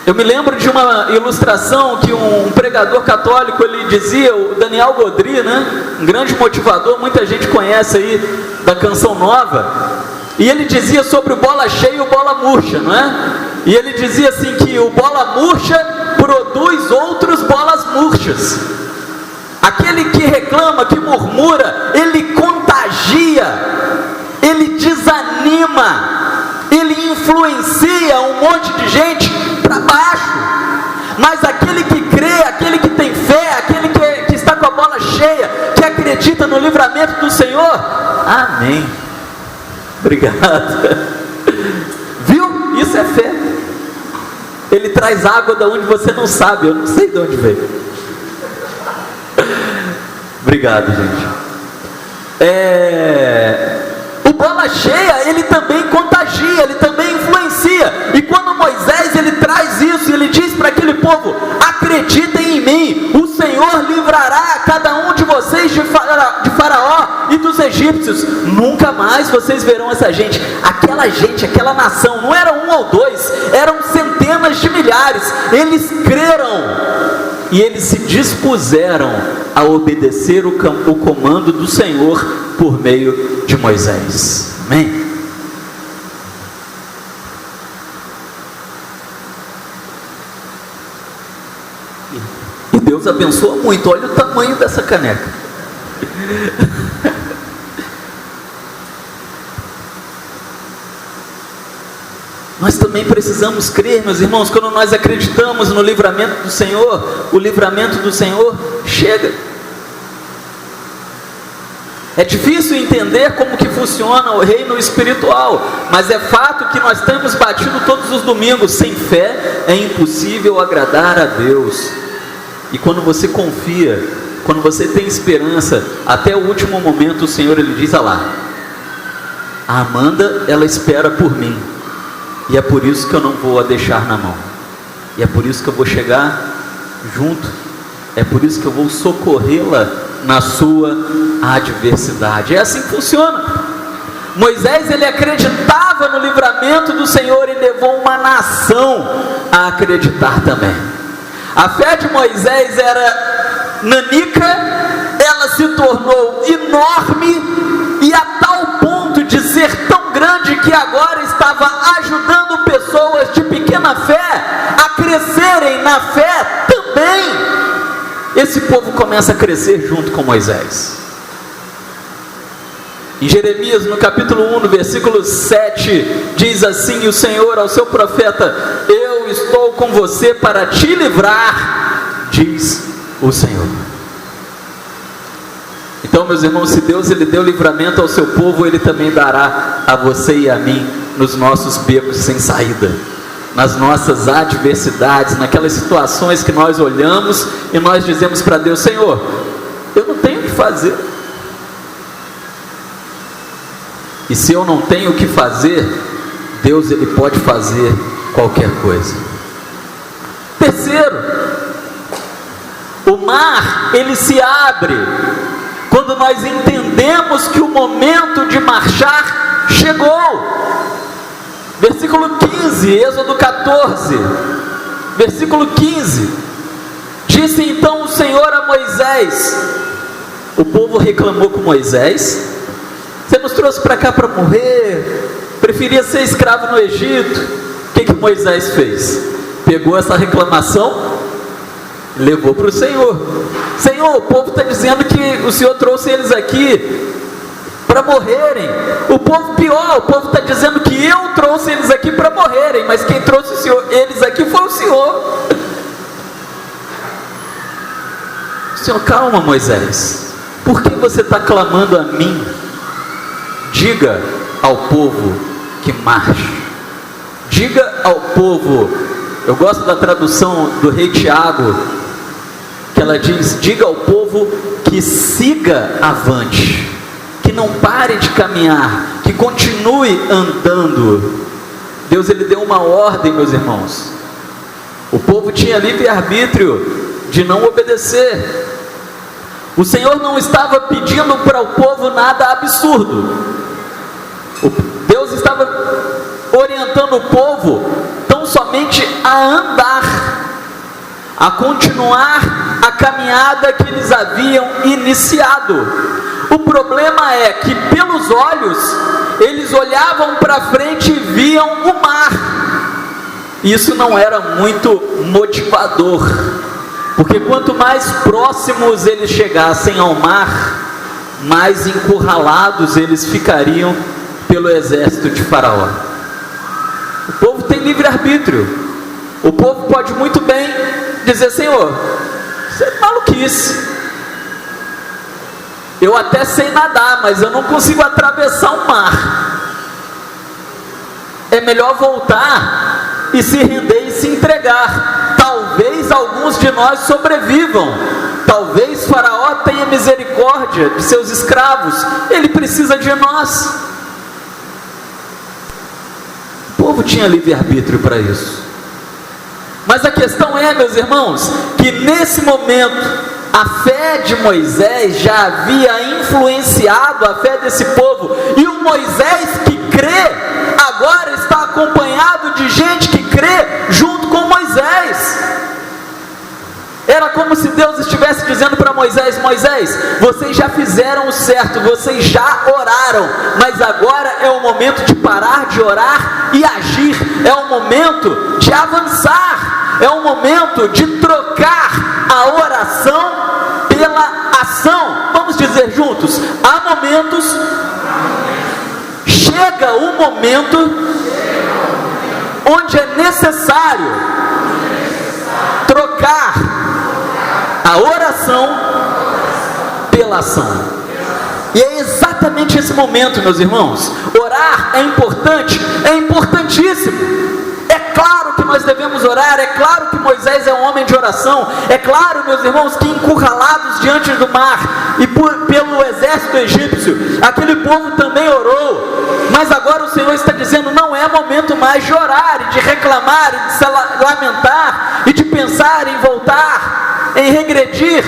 [SPEAKER 3] Eu me lembro de uma ilustração que um pregador católico ele dizia, o Daniel Godry, né? Um grande motivador, muita gente conhece aí da Canção Nova. E ele dizia sobre o bola cheia e o bola murcha, não é? E ele dizia assim que o bola murcha produz outros bolas murchas. Aquele que reclama, que murmura, ele contagia, ele desanima, ele influencia um monte de gente para baixo. Mas aquele que crê, aquele que tem fé, aquele que está com a bola cheia, que acredita no livramento do Senhor, amém. Obrigado. Viu? Isso é fé. Ele traz água de onde você não sabe, eu não sei de onde veio. Obrigado, gente. O bola cheia, ele também contagia, ele também influencia. E quando Moisés ele traz isso, ele diz para aquele povo: acreditem em mim, o Senhor livrará cada um de vocês de Faraó e dos egípcios. Nunca mais vocês verão essa gente, aquela nação. Não era um ou dois, eram centenas de milhares. Eles creram e eles se dispuseram a obedecer o comando do Senhor por meio de Moisés. Amém? E Deus abençoa muito. Olha o tamanho tamanho dessa caneca. Nós também precisamos crer, meus irmãos, quando nós acreditamos no livramento do Senhor, o livramento do Senhor chega. É difícil entender como que funciona o reino espiritual, mas é fato que nós temos batido todos os domingos. Sem fé é impossível agradar a Deus. E quando você confia, quando você tem esperança, até o último momento o Senhor, Ele diz: olha lá, a Amanda, ela espera por mim, e é por isso que eu não vou a deixar na mão, e é por isso que eu vou chegar junto, é por isso que eu vou socorrê-la na sua adversidade. É assim que funciona. Moisés, ele acreditava no livramento do Senhor e levou uma nação a acreditar também. A fé de Moisés era nanica, ela se tornou enorme, e a tal ponto de ser tão grande que agora estava ajudando pessoas de pequena fé a crescerem na fé também. Esse povo começa a crescer junto com Moisés. Em Jeremias, no capítulo 1, no versículo 7, diz assim o Senhor ao seu profeta: eu estou com você para te livrar, diz o Senhor. Então, meus irmãos, se Deus, Ele deu livramento ao seu povo, Ele também dará a você e a mim nos nossos becos sem saída, nas nossas adversidades, naquelas situações que nós olhamos e nós dizemos para Deus: Senhor, eu não tenho o que fazer. E se eu não tenho o que fazer, Deus, Ele pode fazer qualquer coisa. Terceiro, o mar, ele se abre quando nós entendemos que o momento de marchar chegou. Versículo 15, Êxodo 14, versículo 15: disse então o Senhor a Moisés. O povo reclamou com Moisés: você nos trouxe para cá para morrer, preferia ser escravo no Egito. O que Moisés fez? Pegou essa reclamação e levou para o Senhor. Senhor, o povo está dizendo que o Senhor trouxe eles aqui para morrerem. O povo pior, o povo está dizendo que eu trouxe eles aqui para morrerem, mas quem trouxe eles aqui foi o Senhor. Senhor, calma, Moisés, por que você está clamando a mim? Diga ao povo que marche. Diga ao povo. Eu gosto da tradução do rei Tiago, que ela diz: diga ao povo que siga avante, que não pare de caminhar, que continue andando. Deus, Ele deu uma ordem, meus irmãos. O povo tinha livre-arbítrio de não obedecer. O Senhor não estava pedindo para o povo nada absurdo. Deus estava orientando o povo tão somente a andar, a continuar a caminhada que eles haviam iniciado. O problema é que pelos olhos eles olhavam para frente e viam o mar. Isso não era muito motivador, porque quanto mais próximos eles chegassem ao mar, mais encurralados eles ficariam pelo exército de Faraó. O povo tem livre-arbítrio. O povo pode muito bem dizer: Senhor, isso é maluquice, eu até sei nadar, mas eu não consigo atravessar o mar. É melhor voltar e se render e se entregar. Talvez alguns de nós sobrevivam, talvez Faraó tenha misericórdia de seus escravos, ele precisa de nós. O povo tinha livre-arbítrio para isso. Mas a questão é, meus irmãos, que nesse momento a fé de Moisés já havia influenciado a fé desse povo, e o Moisés que crê agora está acompanhado de gente que crê junto com Moisés. Era como se Deus estivesse dizendo para Moisés: Moisés, vocês já fizeram o certo, vocês já oraram, mas agora é o momento de parar de orar e agir, é o momento de avançar, é o momento de trocar a oração pela ação. Vamos dizer juntos: há momentos, chega o momento onde é necessário trocar a oração pela ação. E é exatamente esse momento, meus irmãos. Orar é importante, é importantíssimo. É claro que nós devemos orar, é claro que Moisés é um homem de oração, é claro, meus irmãos, que encurralados diante do mar e pelo exército egípcio, aquele povo também orou. Mas agora o Senhor está dizendo: não é momento mais de orar, e de reclamar, e de se lamentar, e de pensar em voltar, em regredir.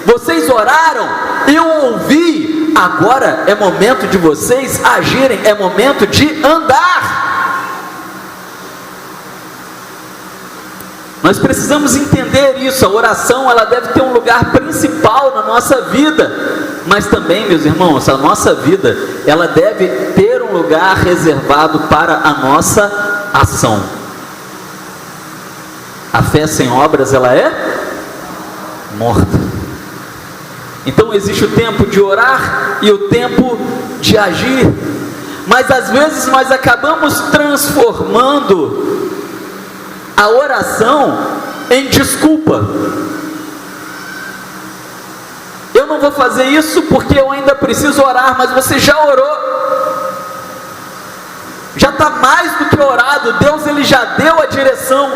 [SPEAKER 3] Vocês oraram, eu ouvi, agora é momento de vocês agirem, é momento de andar. Nós precisamos entender isso. A oração, ela deve ter um lugar principal na nossa vida, mas também, meus irmãos, a nossa vida, ela deve ter um lugar reservado para a nossa ação. A fé sem obras, ela é morta. Então existe o tempo de orar e o tempo de agir, mas às vezes nós acabamos transformando a oração em desculpa. Eu não vou fazer isso porque eu ainda preciso orar. Mas você já orou, já está mais do que orado. Deus, ele já deu a direção,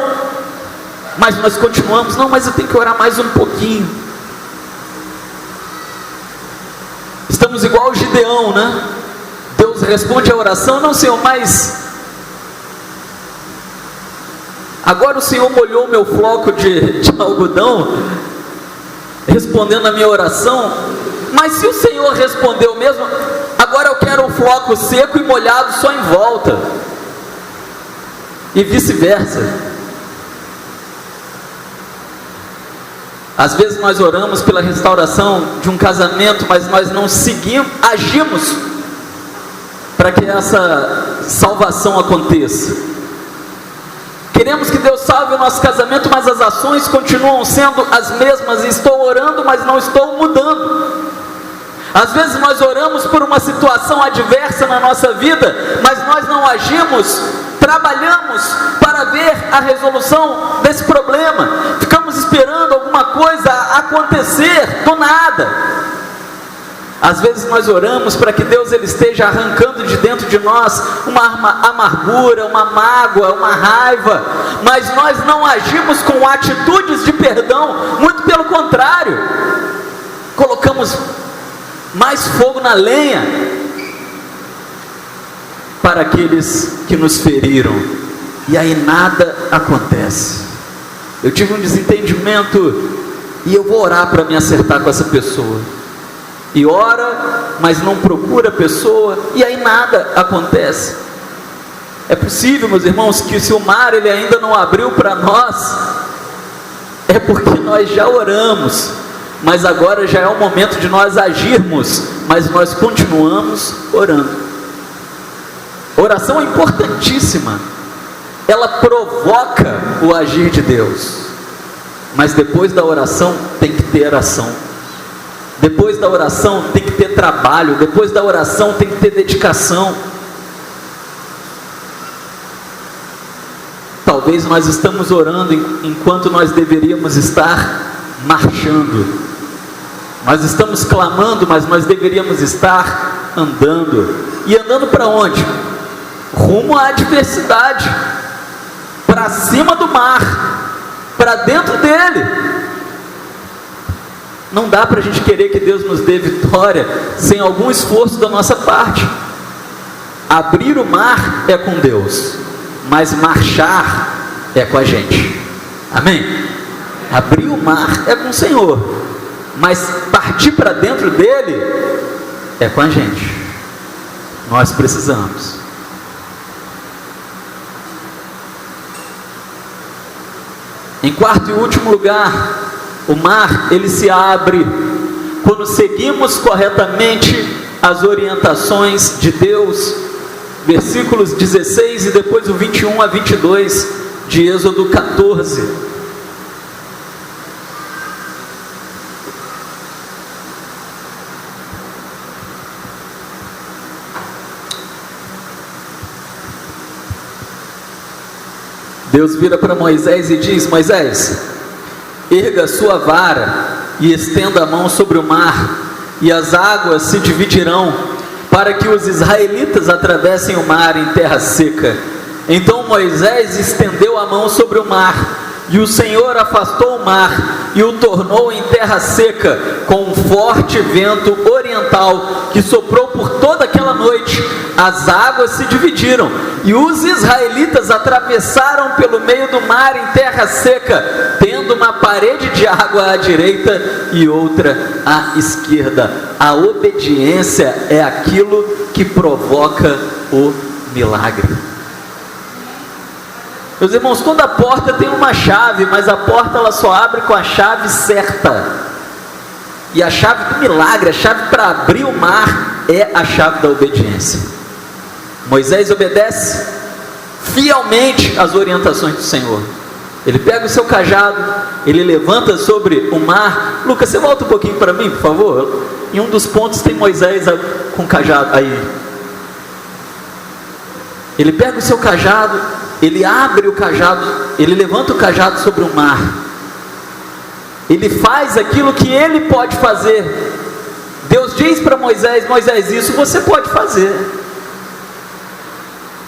[SPEAKER 3] mas nós continuamos: não, mas eu tenho que orar mais um pouquinho. Estamos igual o Gideão, né? Deus responde a oração: não, Senhor, mas agora o Senhor molhou meu floco de algodão, respondendo a minha oração. Mas se o Senhor respondeu mesmo, agora eu quero um floco seco e molhado só em volta, e vice-versa. Às vezes nós oramos pela restauração de um casamento, mas nós não agimos para que essa salvação aconteça. Queremos que Deus salve o nosso casamento, mas as ações continuam sendo as mesmas. Estou orando, mas não estou mudando. Às vezes nós oramos por uma situação adversa na nossa vida, mas nós não agimos, trabalhamos para ver a resolução desse problema. Ficamos esperando alguma coisa acontecer do nada. Às vezes nós oramos para que Deus, ele esteja arrancando de dentro de nós uma amargura, uma mágoa, uma raiva, mas nós não agimos com atitudes de perdão. Muito pelo contrário, colocamos mais fogo na lenha para aqueles que nos feriram, e aí nada acontece. Eu tive um desentendimento e eu vou orar para me acertar com essa pessoa, e ora, mas não procura a pessoa, e aí nada acontece. É possível, meus irmãos, que se o mar ele ainda não abriu para nós, é porque nós já oramos, mas agora já é o momento de nós agirmos, mas nós continuamos orando. Oração é importantíssima, ela provoca o agir de Deus, mas depois da oração tem que ter ação. Depois da oração tem que ter trabalho, depois da oração tem que ter dedicação. Talvez nós estamos orando enquanto nós deveríamos estar marchando. Nós estamos clamando, mas nós deveríamos estar andando. E andando para onde? Rumo à adversidade, para cima do mar, para dentro dele. Não dá para a gente querer que Deus nos dê vitória sem algum esforço da nossa parte. Abrir o mar é com Deus, mas marchar é com a gente. Amém? Abrir o mar é com o Senhor, mas partir para dentro dele é com a gente. Nós precisamos. Em quarto e último lugar, o mar, ele se abre quando seguimos corretamente as orientações de Deus. Versículos 16 e depois o 21 a 22 de Êxodo 14. Deus vira para Moisés e diz: Moisés, erga sua vara e estenda a mão sobre o mar, e as águas se dividirão, para que os israelitas atravessem o mar em terra seca. Então Moisés estendeu a mão sobre o mar, e o Senhor afastou o mar e o tornou em terra seca, com um forte vento oriental que soprou por toda aquela noite. As águas se dividiram e os israelitas atravessaram pelo meio do mar em terra seca, tendo uma parede de água à direita e outra à esquerda. A obediência é aquilo que provoca o milagre. Meus irmãos, toda porta tem uma chave, mas a porta ela só abre com a chave certa. E a chave do milagre, a chave para abrir o mar, é a chave da obediência. Moisés obedece fielmente às orientações do Senhor. Ele pega o seu cajado, ele levanta sobre o mar. Lucas, você volta um pouquinho para mim, por favor? Em um dos pontos tem Moisés com o cajado aí. Ele pega o seu cajado, ele abre o cajado, ele levanta o cajado sobre o mar. Ele faz aquilo que ele pode fazer. Deus diz para Moisés: Moisés, isso você pode fazer.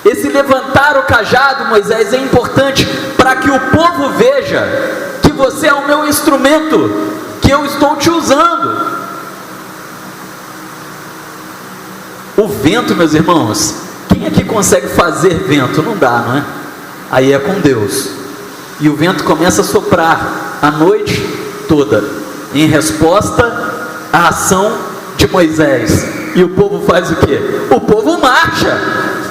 [SPEAKER 3] Esse levantar o cajado, Moisés, é importante para que o povo veja que você é o meu instrumento, que eu estou te usando. O vento, meus irmãos, quem aqui consegue fazer vento? Não dá, não é? Aí é com Deus. E o vento começa a soprar a noite toda, em resposta à ação de Moisés. E o povo faz o quê? O povo marcha,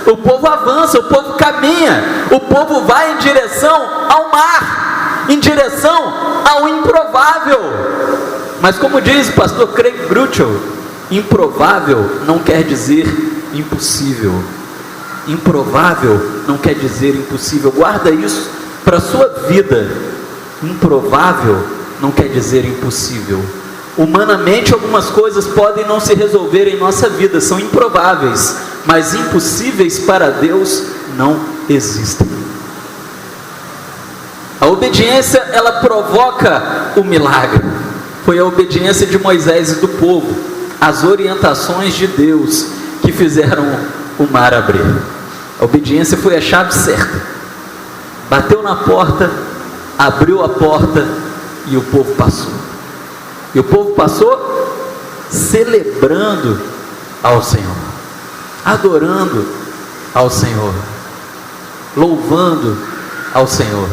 [SPEAKER 3] o povo avança, o povo caminha, o povo vai em direção ao mar, em direção ao improvável. Mas como diz o pastor Craig Groeschel, improvável não quer dizer impossível. Improvável não quer dizer impossível. Guarda isso para a sua vida. Improvável não quer dizer impossível. Humanamente algumas coisas podem não se resolver em nossa vida, são improváveis, mas impossíveis para Deus não existem. A obediência, ela provoca o milagre. Foi a obediência de Moisés e do povo, as orientações de Deus, que fizeram o mar abrir. A obediência foi a chave certa. Bateu na porta, abriu a porta e o povo passou. E o povo passou celebrando ao Senhor, adorando ao Senhor, louvando ao Senhor.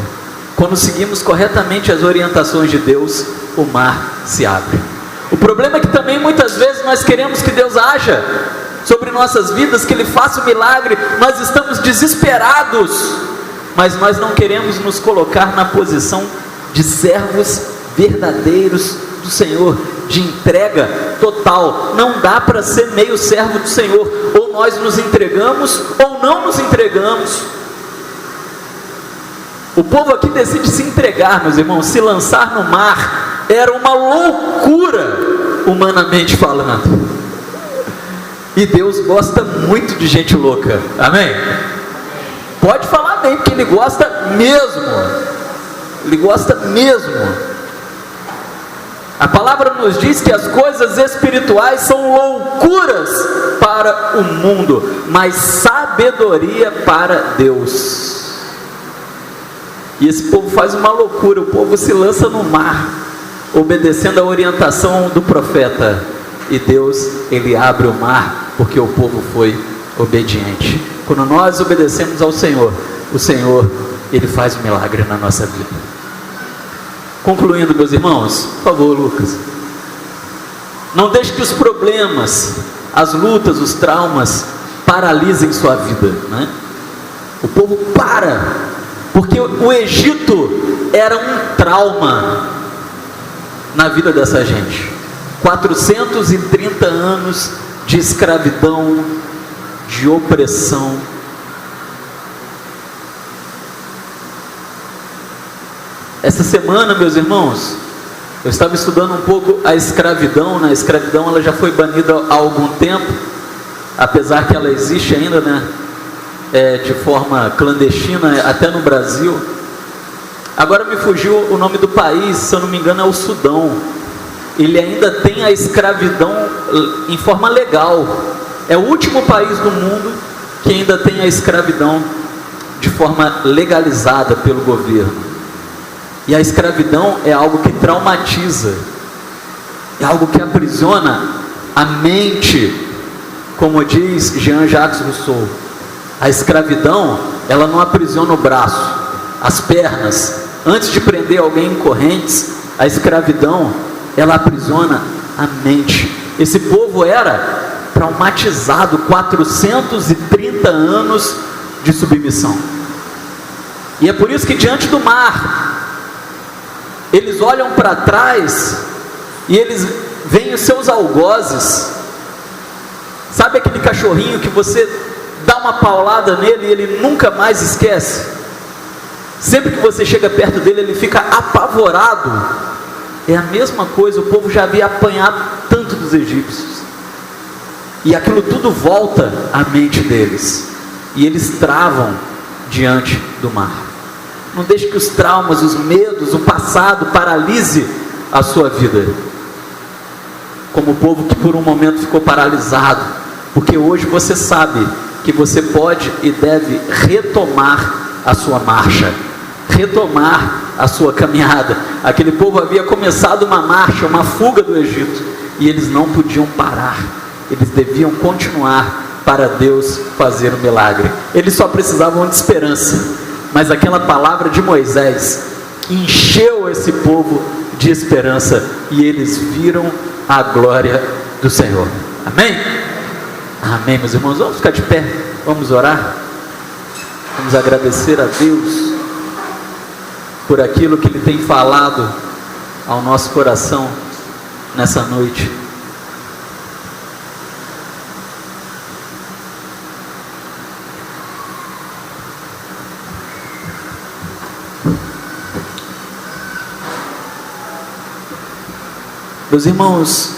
[SPEAKER 3] Quando seguimos corretamente as orientações de Deus, o mar se abre. O problema é que também muitas vezes nós queremos que Deus haja sobre nossas vidas, que Ele faça o milagre, nós estamos desesperados, mas nós não queremos nos colocar na posição de servos verdadeiros do Senhor, de entrega total. Não dá para ser meio servo do Senhor, ou nós nos entregamos ou não nos entregamos. O povo aqui decide se entregar, meus irmãos, se lançar no mar era uma loucura, humanamente falando. E Deus gosta muito de gente louca, amém? Pode falar bem, porque Ele gosta mesmo. Ele gosta mesmo. A palavra nos diz que as coisas espirituais são loucuras para o mundo, mas sabedoria para Deus. E esse povo faz uma loucura, o povo se lança no mar, obedecendo a orientação do profeta. E Deus, Ele abre o mar, porque o povo foi obediente. Quando nós obedecemos ao Senhor, o Senhor, Ele faz um milagre na nossa vida. Concluindo, meus irmãos, por favor, Lucas, não deixe que os problemas, as lutas, os traumas paralisem sua vida, né? O povo para, porque o Egito era um trauma na vida dessa gente. 430 anos de escravidão, de opressão. Essa semana, meus irmãos, eu estava estudando um pouco a escravidão, né? A escravidão ela já foi banida há algum tempo, apesar que ela existe ainda, né? de forma clandestina, até no Brasil. Agora me fugiu o nome do país, se eu não me engano é o Sudão. Ele ainda tem a escravidão em forma legal. É o último país do mundo que ainda tem a escravidão de forma legalizada pelo governo. E a escravidão é algo que traumatiza, é algo que aprisiona a mente, como diz Jean-Jacques Rousseau. A escravidão, ela não aprisiona o braço, as pernas. Antes de prender alguém em correntes, a escravidão, ela aprisiona a mente. Esse povo era traumatizado, 430 anos de submissão. E é por isso que diante do mar, eles olham para trás e eles veem os seus algozes. Sabe aquele cachorrinho que você dá uma paulada nele e ele nunca mais esquece? Sempre que você chega perto dele, ele fica apavorado. É a mesma coisa, o povo já havia apanhado tanto dos egípcios. E aquilo tudo volta à mente deles. E eles travam diante do mar. Não deixe que os traumas, os medos, o passado paralise a sua vida. Como o povo que por um momento ficou paralisado. Porque hoje você sabe que você pode e deve retomar a sua marcha. Retomar a sua caminhada. Aquele povo havia começado uma marcha, uma fuga do Egito. E eles não podiam parar. Eles deviam continuar para Deus fazer um milagre. Eles só precisavam de esperança. Mas aquela palavra de Moisés encheu esse povo de esperança. E eles viram a glória do Senhor. Amém? Amém, meus irmãos. Vamos ficar de pé. Vamos orar. Vamos agradecer a Deus por aquilo que Ele tem falado ao nosso coração nessa noite. Meus irmãos,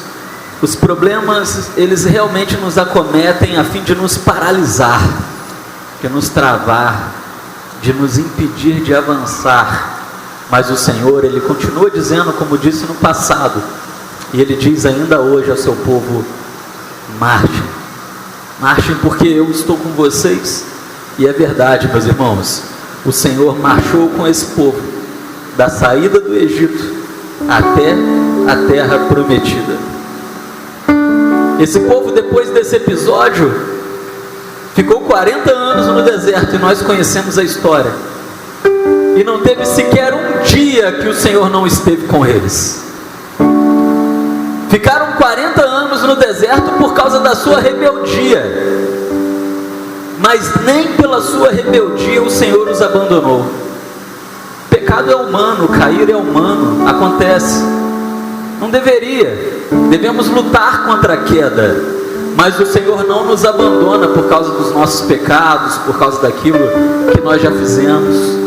[SPEAKER 3] os problemas, eles realmente nos acometem a fim de nos paralisar, de nos travar, de nos impedir de avançar. Mas o Senhor, Ele continua dizendo, como disse no passado, e Ele diz ainda hoje ao seu povo: marchem, marchem porque eu estou com vocês. E é verdade, meus irmãos, o Senhor marchou com esse povo, da saída do Egito até a terra prometida. Esse povo, depois desse episódio, ficou 40 anos no deserto, e nós conhecemos a história. E não teve sequer um dia que o Senhor não esteve com eles. Ficaram 40 anos no deserto por causa da sua rebeldia. Mas nem pela sua rebeldia o Senhor os abandonou. Pecado é humano, cair é humano, acontece. Não deveria. Devemos lutar contra a queda. Mas o Senhor não nos abandona por causa dos nossos pecados, por causa daquilo que nós já fizemos.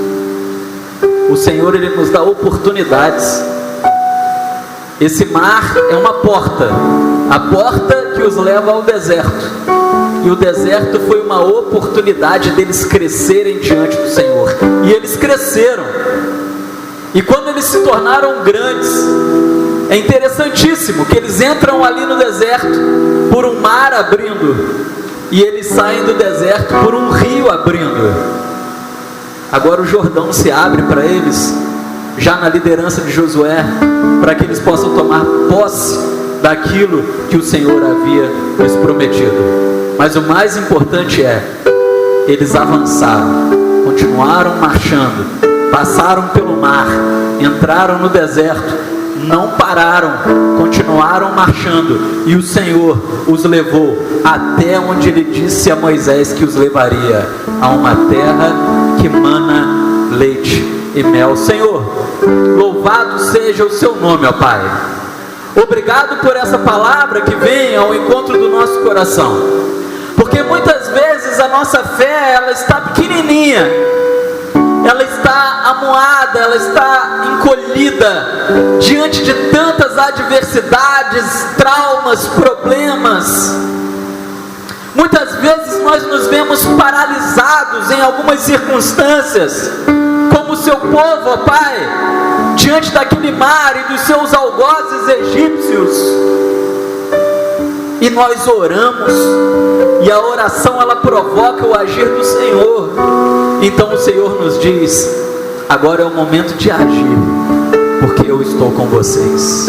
[SPEAKER 3] O Senhor, Ele nos dá oportunidades. Esse mar é uma porta, a porta que os leva ao deserto. E o deserto foi uma oportunidade deles crescerem diante do Senhor. E eles cresceram. E quando eles se tornaram grandes, é interessantíssimo que eles entram ali no deserto por um mar abrindo, e eles saem do deserto por um rio abrindo. Agora o Jordão se abre para eles, já na liderança de Josué, para que eles possam tomar posse daquilo que o Senhor havia lhes prometido. Mas o mais importante é, eles avançaram, continuaram marchando, passaram pelo mar, entraram no deserto, não pararam, continuaram marchando, e o Senhor os levou até onde Ele disse a Moisés que os levaria, a uma terra que mana leite e mel. Senhor, louvado seja o seu nome, ó Pai. Obrigado por essa palavra que vem ao encontro do nosso coração, porque muitas vezes a nossa fé, ela está pequenininha, ela está amuada, ela está encolhida diante de tantas adversidades, traumas, problemas. Muitas vezes nós nos vemos paralisados em algumas circunstâncias, como o seu povo, ó Pai, diante daquele mar e dos seus algozes egípcios. E nós oramos, e a oração ela provoca o agir do Senhor. Então o Senhor nos diz: agora é o momento de agir, porque eu estou com vocês.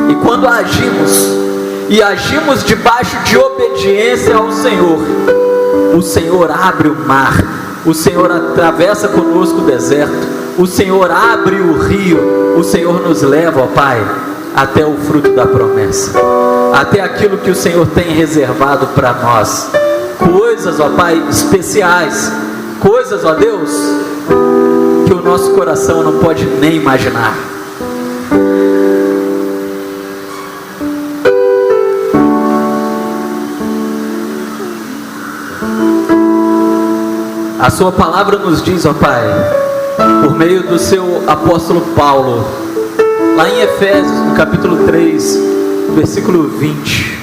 [SPEAKER 3] E quando agimos debaixo de obediência ao Senhor, o Senhor abre o mar, o Senhor atravessa conosco o deserto, o Senhor abre o rio, o Senhor nos leva, ó Pai, até o fruto da promessa, até aquilo que o Senhor tem reservado para nós. Coisas, ó Pai, especiais, coisas, ó Deus, que o nosso coração não pode nem imaginar. A sua palavra nos diz, ó Pai, por meio do seu apóstolo Paulo, lá em Efésios, no capítulo 3, versículo 20,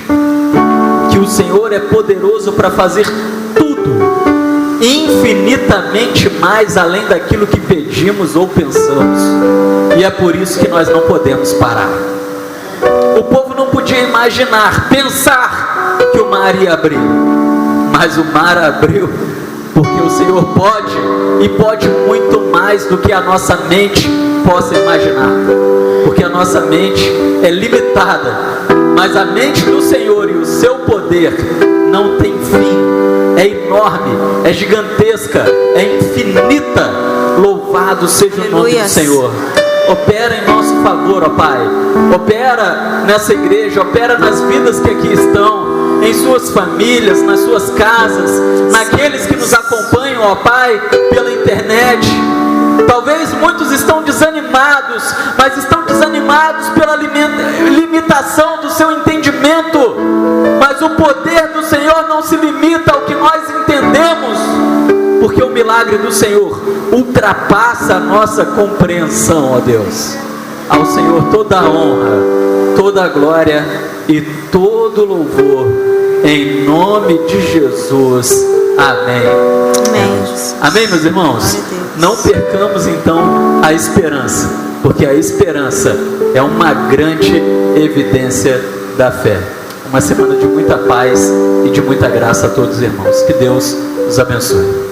[SPEAKER 3] que o Senhor é poderoso para fazer tudo, infinitamente mais além daquilo que pedimos ou pensamos. E é por isso que nós não podemos parar. O povo não podia imaginar, pensar que o mar ia abrir, mas o mar abriu, porque o Senhor pode, e pode muito mais do que a nossa mente possa imaginar, porque a nossa mente é limitada, mas a mente do Senhor e o seu poder não tem fim, é enorme, é gigantesca, é infinita. Louvado seja o nome do Senhor. Opera em nosso favor, ó Pai, opera nessa igreja, opera nas vidas que aqui estão, em suas famílias, nas suas casas, naqueles que nos acompanham, ó Pai, pela internet. Talvez muitos estão desanimados, mas estão desanimados pela limitação do seu entendimento. Mas o poder do Senhor não se limita ao que nós entendemos, porque o milagre do Senhor ultrapassa a nossa compreensão, ó Deus. Ao Senhor toda a honra, toda a glória e todo louvor, em nome de Jesus. Amém.
[SPEAKER 5] Amém.
[SPEAKER 3] Amém, meus irmãos? Não percamos então a esperança, porque a esperança é uma grande evidência da fé. Uma semana de muita paz e de muita graça a todos os irmãos. Que Deus os abençoe.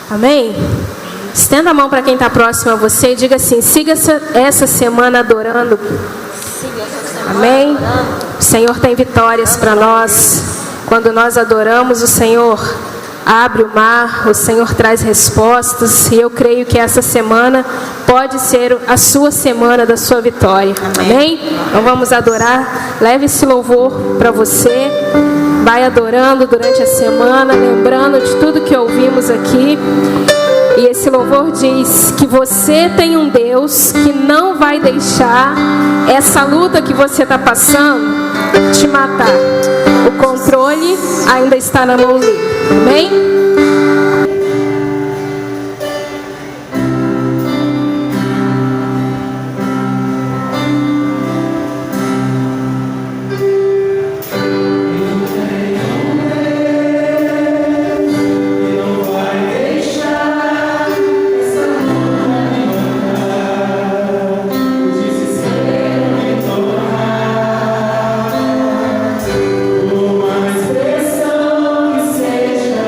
[SPEAKER 2] Amém? Estenda a mão para quem está próximo a você e diga assim: siga essa semana adorando. Amém? O Senhor tem vitórias para nós. Quando nós adoramos, o Senhor abre o mar, o Senhor traz respostas. E eu creio que essa semana pode ser a sua semana da sua vitória. Amém? Então vamos adorar. Leve esse louvor para você. Vai adorando durante a semana, lembrando de tudo que ouvimos aqui. E esse louvor diz que você tem um Deus que não vai deixar essa luta que você está passando te matar. O controle ainda está na mão dele. Amém?
[SPEAKER 6] Seja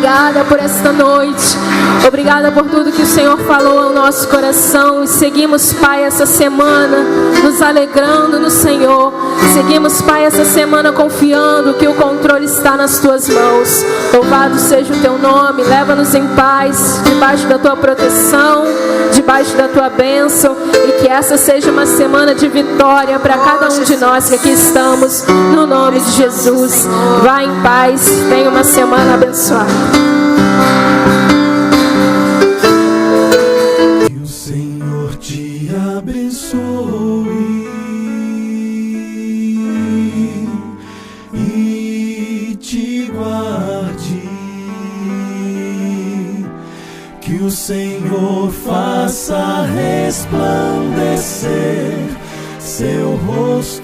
[SPEAKER 2] obrigada por esta noite. Obrigada por tudo que o Senhor falou ao nosso coração. E seguimos, Pai, essa semana nos alegrando no Senhor. Seguimos, Pai, essa semana confiando que o controle está nas Tuas mãos. Louvado seja o Teu nome. Leva-nos em paz, debaixo da Tua proteção, debaixo da Tua bênção. E que essa seja uma semana de vitória para cada um de nós que aqui estamos, no nome de Jesus. Vá em paz, tenha uma semana abençoada.
[SPEAKER 5] Que o Senhor te abençoe e te guarde. Que o Senhor faça resplandecer seu rosto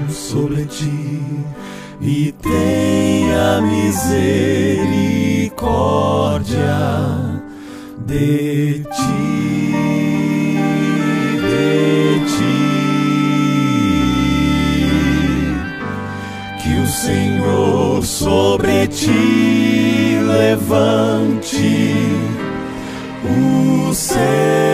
[SPEAKER 5] sobre ti e tenha misericórdia de ti, Que o Senhor sobre ti levante o céu